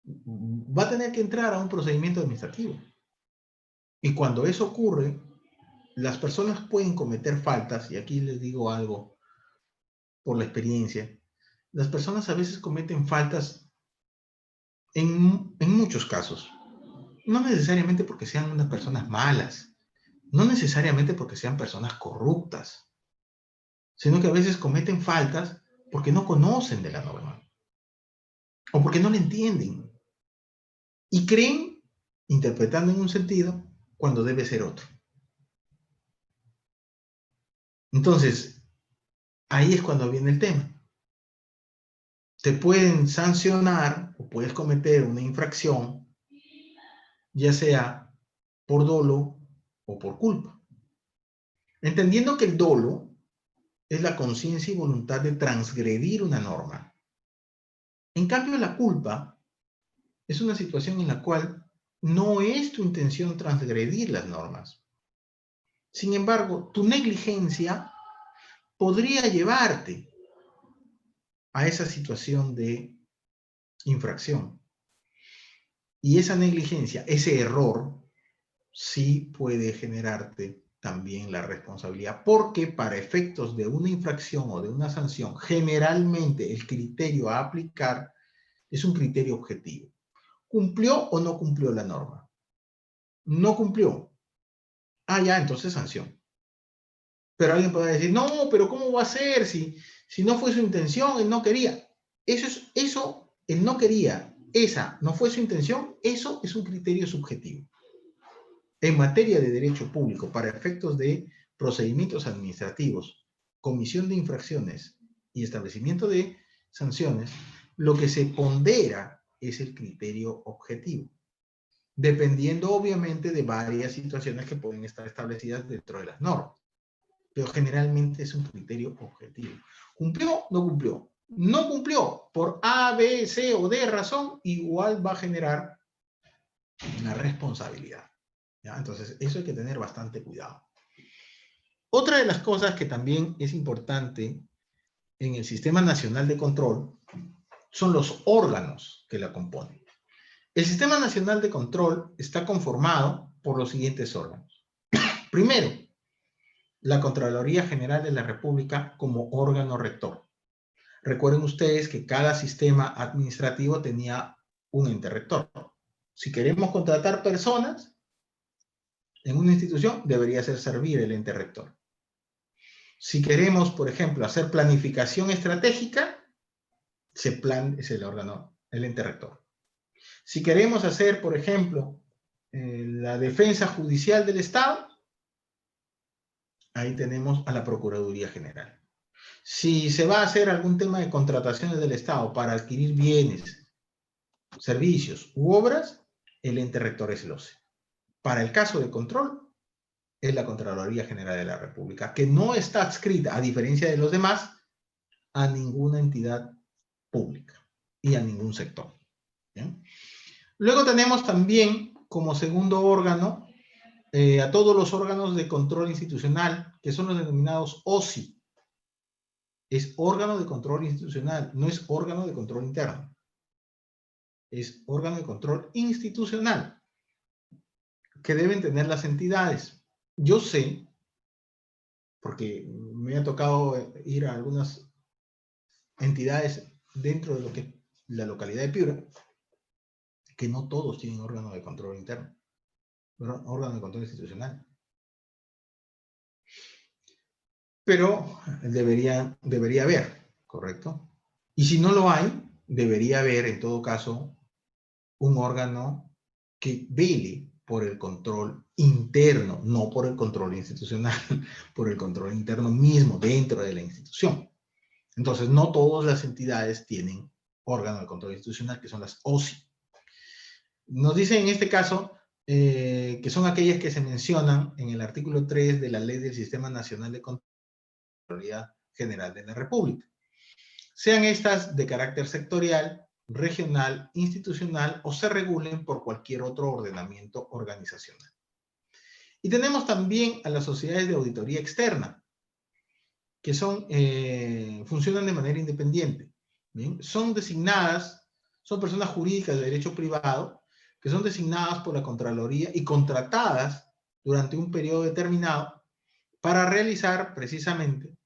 va a tener que entrar a un procedimiento administrativo. Y cuando eso ocurre, las personas pueden cometer faltas, y aquí les digo algo por la experiencia, las personas a veces cometen faltas en muchos casos. No necesariamente porque sean unas personas malas, no necesariamente porque sean personas corruptas, sino que a veces cometen faltas porque no conocen de la norma o porque no la entienden y creen interpretando en un sentido cuando debe ser otro. Entonces, ahí es cuando viene el tema. Te pueden sancionar o puedes cometer una infracción, ya sea por dolo o por culpa. Entendiendo que el dolo es la conciencia y voluntad de transgredir una norma. En cambio, la culpa es una situación en la cual no es tu intención transgredir las normas. Sin embargo, tu negligencia podría llevarte a esa situación de infracción. Y esa negligencia, ese error, sí puede generarte también la responsabilidad, porque para efectos de una infracción o de una sanción, generalmente el criterio a aplicar es un criterio objetivo. ¿Cumplió o no cumplió la norma? No cumplió. Ah, ya, entonces sanción. Pero alguien podrá decir, no, pero ¿cómo va a ser si no fue su intención, él no quería? Eso, él no quería, esa no fue su intención, eso es un criterio subjetivo. En materia de derecho público, para efectos de procedimientos administrativos, comisión de infracciones y establecimiento de sanciones, lo que se pondera es el criterio objetivo, dependiendo obviamente de varias situaciones que pueden estar establecidas dentro de las normas. Pero generalmente es un criterio objetivo. ¿Cumplió? No cumplió. No cumplió por A, B, C o D razón, igual va a generar una responsabilidad. ¿Ya? Entonces, eso hay que tener bastante cuidado. Otra de las cosas que también es importante en el Sistema Nacional de Control son los órganos que la componen. El Sistema Nacional de Control está conformado por los siguientes órganos. Primero, la Contraloría General de la República como órgano rector. Recuerden ustedes que cada sistema administrativo tenía un ente rector. Si queremos contratar personas en una institución, debería servir el ente rector. Si queremos, por ejemplo, hacer planificación estratégica, es el órgano, el ente rector. Si queremos hacer, por ejemplo, la defensa judicial del Estado, ahí tenemos a la Procuraduría General. Si se va a hacer algún tema de contrataciones del Estado para adquirir bienes, servicios u obras, el ente rector es el OCE. Para el caso de control, es la Contraloría General de la República, que no está adscrita, a diferencia de los demás, a ninguna entidad pública y a ningún sector. ¿Bien? Luego tenemos también como segundo órgano a todos los órganos de control institucional, que son los denominados OSI. Es órgano de control institucional, no es órgano de control interno. Es órgano de control institucional que deben tener las entidades. Yo sé, porque me ha tocado ir a algunas entidades dentro de lo que es la localidad de Piura, que no todos tienen órgano de control interno, órgano de control institucional. Pero debería haber, ¿correcto? Y si no lo hay, debería haber, en todo caso, un órgano que vele por el control interno, no por el control institucional, por el control interno mismo dentro de la institución. Entonces, no todas las entidades tienen órgano de control institucional, que son las OSI. Nos dice en este caso que son aquellas que se mencionan en el artículo 3 de la Ley del Sistema Nacional de Contraloría General de la República. Sean estas de carácter sectorial, regional, institucional o se regulen por cualquier otro ordenamiento organizacional. Y tenemos también a las sociedades de auditoría externa, que funcionan de manera independiente. ¿Bien? Son designadas, son personas jurídicas de derecho privado, que son designadas por la Contraloría y contratadas durante un periodo determinado para realizar precisamente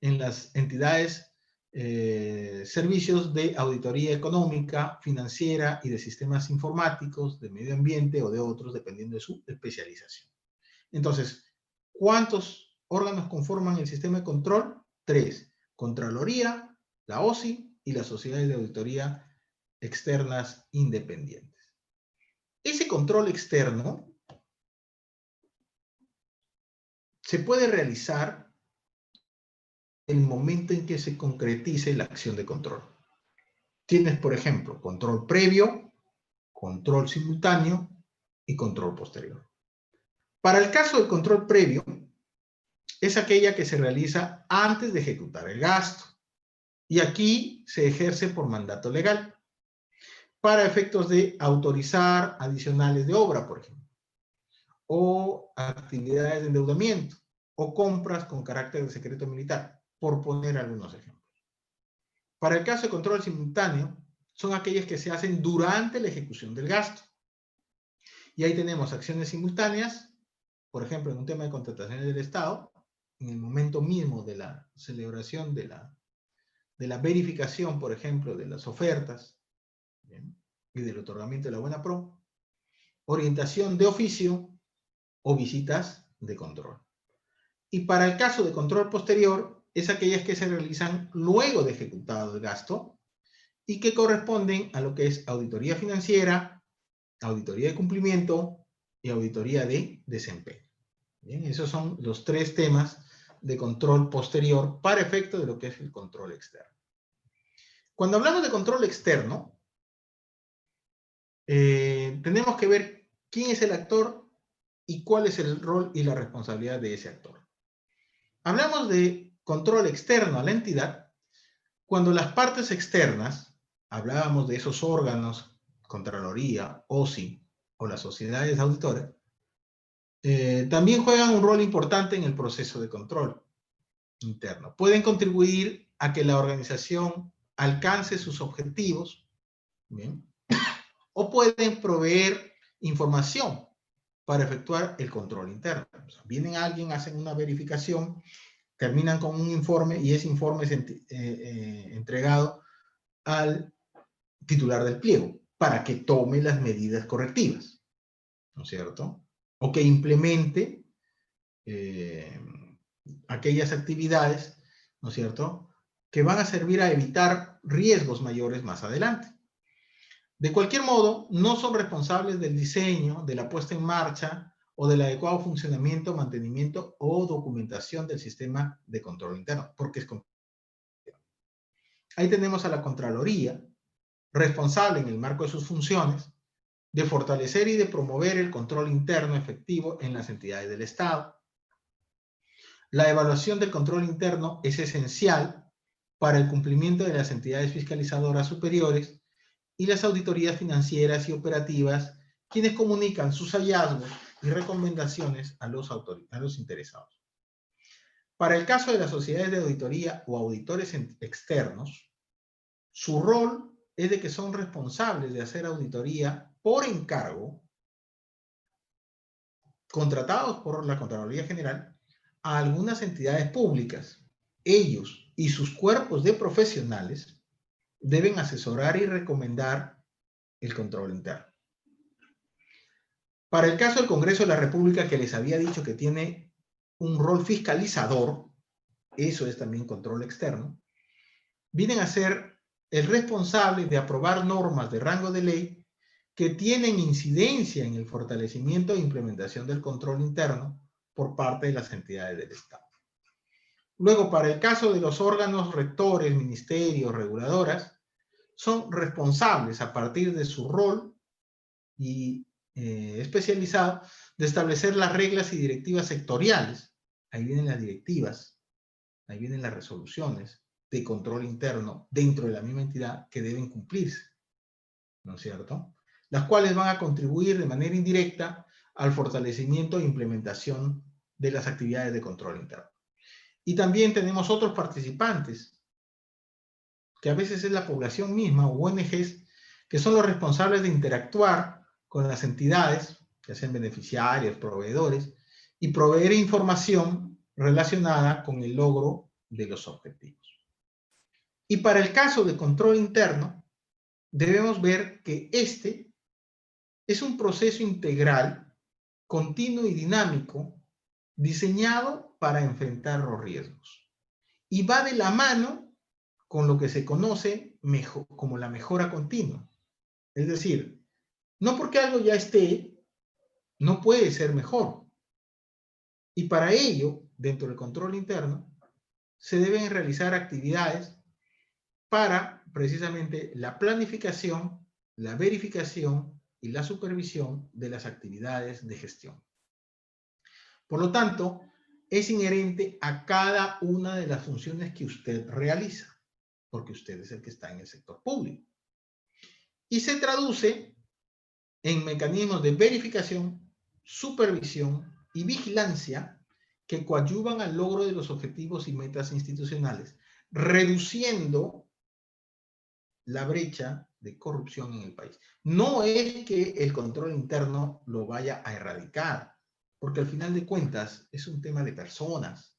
en las entidades servicios de auditoría económica, financiera y de sistemas informáticos, de medio ambiente o de otros, dependiendo de su especialización. Entonces, ¿cuántos órganos conforman el sistema de control? 3. Contraloría, la OSI y las sociedades de auditoría externas independientes. Ese control externo se puede realizar en el momento en que se concretice la acción de control. Tienes, por ejemplo, control previo, control simultáneo y control posterior. Para el caso del control previo, es aquella que se realiza antes de ejecutar el gasto. Y aquí se ejerce por mandato legal. para efectos de autorizar adicionales de obra, por ejemplo, o actividades de endeudamiento, o compras con carácter de secreto militar, por poner algunos ejemplos. Para el caso de control simultáneo, son aquellas que se hacen durante la ejecución del gasto. Y ahí tenemos acciones simultáneas, por ejemplo, en un tema de contrataciones del Estado, en el momento mismo de la celebración de la verificación, por ejemplo, de las ofertas, ¿bien?, y del otorgamiento de la buena pro, orientación de oficio o visitas de control. Y para el caso de control posterior, es aquellas que se realizan luego de ejecutado el gasto y que corresponden a lo que es auditoría financiera, auditoría de cumplimiento y auditoría de desempeño. Bien, esos son los 3 temas de control posterior para efecto de lo que es el control externo. Cuando hablamos de control externo, tenemos que ver quién es el actor y cuál es el rol y la responsabilidad de ese actor. Hablamos de control externo a la entidad cuando las partes externas, hablábamos de esos órganos, Contraloría, OSI o las sociedades auditoras, también juegan un rol importante en el proceso de control interno. Pueden contribuir a que la organización alcance sus objetivos, ¿bien?, o pueden proveer información para efectuar el control interno. O sea, vienen alguien, hacen una verificación, terminan con un informe y ese informe es entregado al titular del pliego para que tome las medidas correctivas, ¿no es cierto? O que implemente aquellas actividades, ¿no es cierto?, que van a servir a evitar riesgos mayores más adelante. De cualquier modo, no son responsables del diseño, de la puesta en marcha o del adecuado funcionamiento, mantenimiento o documentación del sistema de control interno, porque es control. Ahí tenemos a la Contraloría, responsable en el marco de sus funciones de fortalecer y de promover el control interno efectivo en las entidades del Estado. La evaluación del control interno es esencial para el cumplimiento de las entidades fiscalizadoras superiores y las auditorías financieras y operativas, quienes comunican sus hallazgos y recomendaciones a los interesados. Para el caso de las sociedades de auditoría o auditores externos, su rol es de que son responsables de hacer auditoría por encargo, contratados por la Contraloría General, a algunas entidades públicas. Ellos y sus cuerpos de profesionales deben asesorar y recomendar el control interno. Para el caso del Congreso de la República, que les había dicho que tiene un rol fiscalizador, eso es también control externo, vienen a ser el responsable de aprobar normas de rango de ley que tienen incidencia en el fortalecimiento e implementación del control interno por parte de las entidades del Estado. Luego, para el caso de los órganos rectores, ministerios, reguladoras, son responsables a partir de su rol y especializado de establecer las reglas y directivas sectoriales. Ahí vienen las directivas, ahí vienen las resoluciones de control interno dentro de la misma entidad que deben cumplirse, ¿no es cierto?, las cuales van a contribuir de manera indirecta al fortalecimiento e implementación de las actividades de control interno. Y también tenemos otros participantes, que a veces es la población misma o ONGs, que son los responsables de interactuar con las entidades, que sean beneficiarios, proveedores, y proveer información relacionada con el logro de los objetivos. Y para el caso de control interno, debemos ver que este es un proceso integral, continuo y dinámico, diseñado para enfrentar los riesgos. Y va de la mano con lo que se conoce como la mejora continua. Es decir, no porque algo ya esté, no puede ser mejor. Y para ello, dentro del control interno, se deben realizar actividades para precisamente la planificación, la verificación y la supervisión de las actividades de gestión. Por lo tanto, es inherente a cada una de las funciones que usted realiza, porque usted es el que está en el sector público. y se traduce en mecanismos de verificación, supervisión y vigilancia que coadyuvan al logro de los objetivos y metas institucionales, reduciendo la brecha de corrupción en el país. No es que el control interno lo vaya a erradicar, porque al final de cuentas es un tema de personas,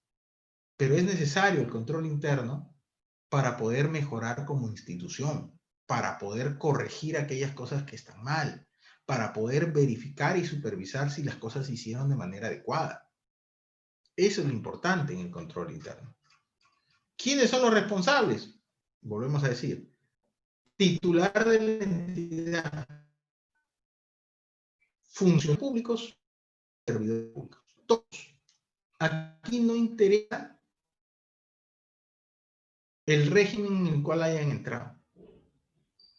pero es necesario el control interno para poder mejorar como institución, para poder corregir aquellas cosas que están mal, para poder verificar y supervisar si las cosas se hicieron de manera adecuada. Eso es lo importante en el control interno. ¿Quiénes son los responsables? Volvemos a decir, titular de la entidad, funcionarios públicos, servidores públicos, todos. Aquí no interesa el régimen en el cual hayan entrado.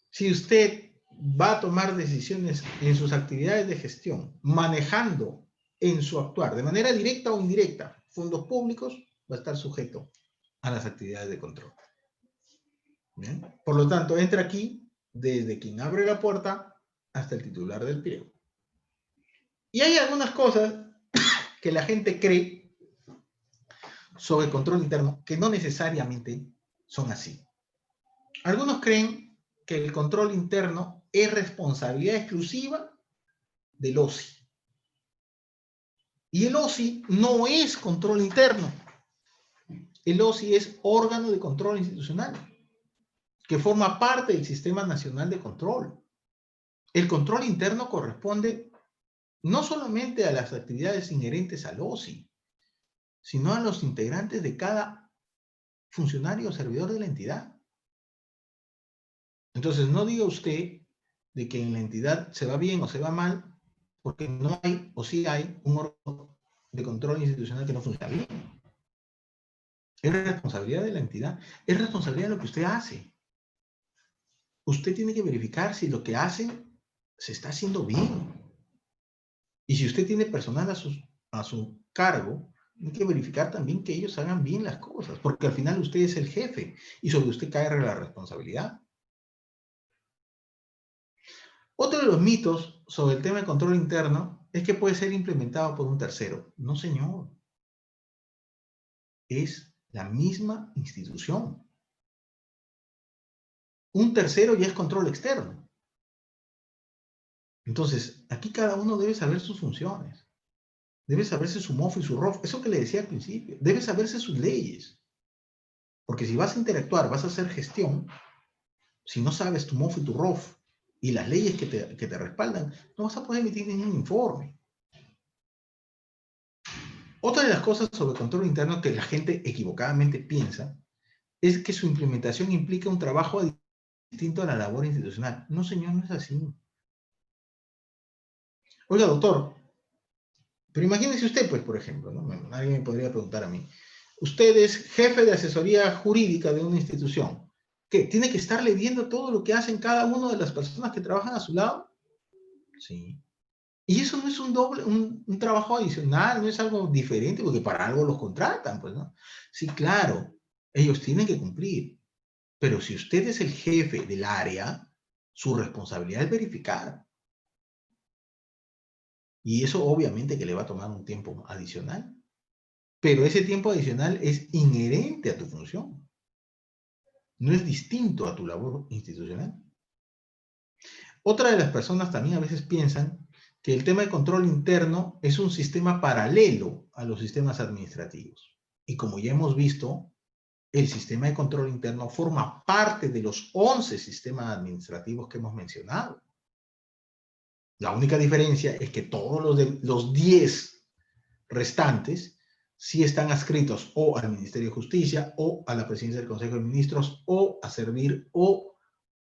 Si usted va a tomar decisiones en sus actividades de gestión, manejando en su actuar, de manera directa o indirecta, fondos públicos, va a estar sujeto a las actividades de control. ¿Bien? Por lo tanto, entra aquí desde quien abre la puerta hasta el titular del pliego. Y hay algunas cosas que la gente cree sobre control interno que no necesariamente son así. Algunos creen que el control interno es responsabilidad exclusiva del OSI. Y el OSI no es control interno. El OSI es órgano de control institucional, que forma parte del Sistema Nacional de Control. El control interno corresponde no solamente a las actividades inherentes al OSI, sino a los integrantes de cada funcionario o servidor de la entidad. Entonces, no diga usted de que en la entidad se va bien o se va mal, porque no hay o sí hay un órgano de control institucional que no funciona bien. Es responsabilidad de la entidad, es responsabilidad de lo que usted hace. Usted tiene que verificar si lo que hace se está haciendo bien. Y si usted tiene personal a su cargo, tiene que verificar también que ellos hagan bien las cosas, porque al final usted es el jefe y sobre usted cae la responsabilidad. Otro de los mitos sobre el tema de control interno es que puede ser implementado por un tercero. No, señor. Es la misma institución. Un tercero ya es control externo. Entonces, aquí cada uno debe saber sus funciones. Debe saberse su MOF y su ROF. Eso que le decía al principio. Debe saberse sus leyes. Porque si vas a interactuar, vas a hacer gestión, si no sabes tu MOF y tu ROF y las leyes que te respaldan, no vas a poder emitir ningún informe. Otra de las cosas sobre control interno que la gente equivocadamente piensa es que su implementación implica un trabajo distinto a la labor institucional. No, señor, no es así. Oiga, doctor, pero imagínese usted, pues, por ejemplo, ¿no? Alguien me podría preguntar a mí. Usted es jefe de asesoría jurídica de una institución. ¿Qué? ¿Tiene que estarle viendo todo lo que hacen cada una de las personas que trabajan a su lado? Sí. Y eso no es un trabajo adicional, no es algo diferente, porque para algo los contratan, pues, ¿no? Sí, claro, ellos tienen que cumplir. Pero si usted es el jefe del área, su responsabilidad es verificar. Y eso obviamente que le va a tomar un tiempo adicional. Pero ese tiempo adicional es inherente a tu función. No es distinto a tu labor institucional. Otra de las personas también a veces piensan que el tema de control interno es un sistema paralelo a los sistemas administrativos. Y como ya hemos visto, el sistema de control interno forma parte de los 11 sistemas administrativos que hemos mencionado. La única diferencia es que todos los 10 restantes sí están adscritos o al Ministerio de Justicia o a la Presidencia del Consejo de Ministros o a servir o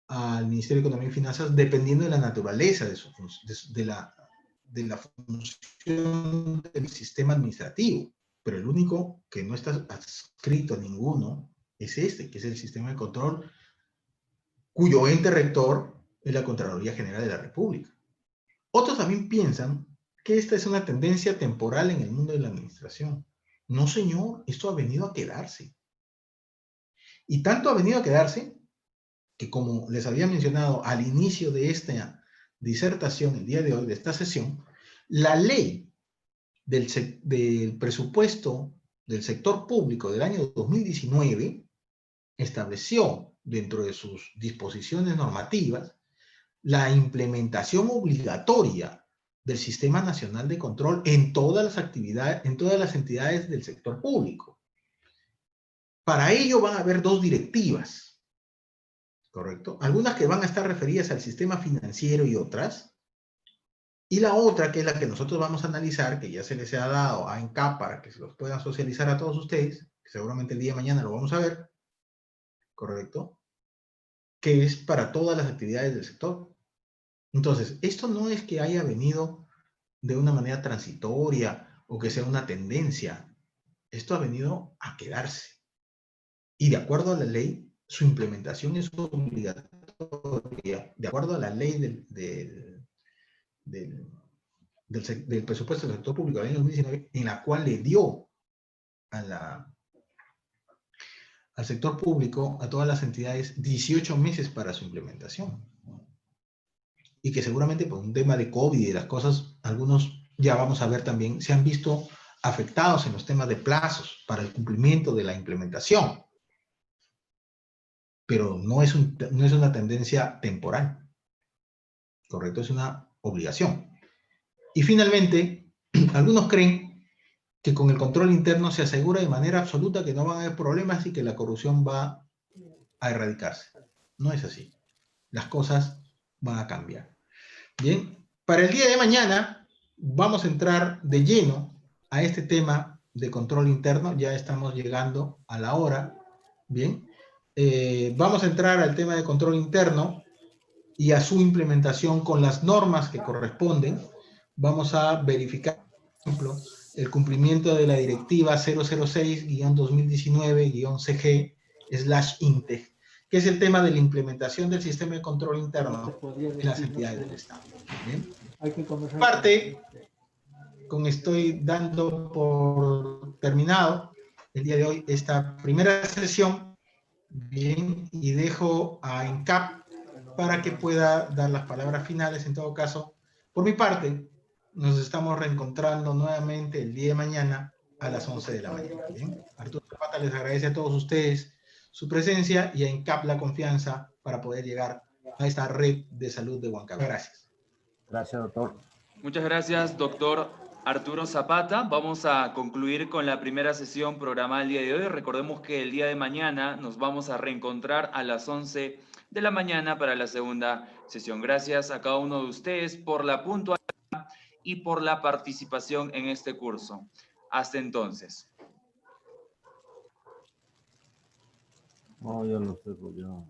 al Ministerio de Economía y Finanzas, dependiendo de la naturaleza de la función del sistema administrativo. Pero el único que no está adscrito a ninguno es este, que es el sistema de control, cuyo ente rector es la Contraloría General de la República. Otros también piensan que esta es una tendencia temporal en el mundo de la administración. No, señor, esto ha venido a quedarse. Y tanto ha venido a quedarse que, como les había mencionado al inicio de esta disertación, el día de hoy, de esta sesión, la ley del presupuesto del sector público del año 2019 estableció dentro de sus disposiciones normativas la implementación obligatoria del Sistema Nacional de Control en todas las actividades, en todas las entidades del sector público. Para ello van a haber dos directivas, ¿correcto? Algunas que van a estar referidas al sistema financiero y otras. Y la otra, que es la que nosotros vamos a analizar, que ya se les ha dado a ENCAP para que se los puedan socializar a todos ustedes, que seguramente el día de mañana lo vamos a ver, ¿correcto? Que es para todas las actividades del sector. Entonces, esto no es que haya venido de una manera transitoria o que sea una tendencia. Esto ha venido a quedarse. Y de acuerdo a la ley, su implementación es obligatoria. De acuerdo a la ley del presupuesto del sector público del año 2019, en la cual le dio al sector público, a todas las entidades, 18 meses para su implementación. Y que seguramente por un tema de COVID y de las cosas, algunos ya vamos a ver también, se han visto afectados en los temas de plazos para el cumplimiento de la implementación. Pero no es una tendencia temporal, ¿correcto? Es una obligación. Y finalmente, algunos creen que con el control interno se asegura de manera absoluta que no van a haber problemas y que la corrupción va a erradicarse. No es así. Las cosas van a cambiar. Bien, para el día de mañana vamos a entrar de lleno a este tema de control interno. Ya estamos llegando a la hora. Bien, vamos a entrar al tema de control interno y a su implementación con las normas que corresponden. Vamos a verificar, por ejemplo, el cumplimiento de la directiva 006-2019-CG/INTEG, que es el tema de la implementación del sistema de control interno en las entidades del Estado. ¿Bien? Parte, con estoy dando por terminado el día de hoy esta primera sesión, bien, y dejo a ENCAP para que pueda dar las palabras finales. En todo caso, por mi parte, nos estamos reencontrando nuevamente el día de mañana a las 11 de la mañana. ¿Bien? Arturo Zapata les agradece a todos ustedes su presencia y a ENCAP la confianza para poder llegar a esta red de salud de Huancavelica. Gracias. Gracias, doctor. Muchas gracias, doctor Arturo Zapata. Vamos a concluir con la primera sesión programada el día de hoy. Recordemos que el día de mañana nos vamos a reencontrar a las 11 de la mañana para la segunda sesión. Gracias a cada uno de ustedes por la puntualidad y por la participación en este curso. Hasta entonces. No, yo no sé, pues yo...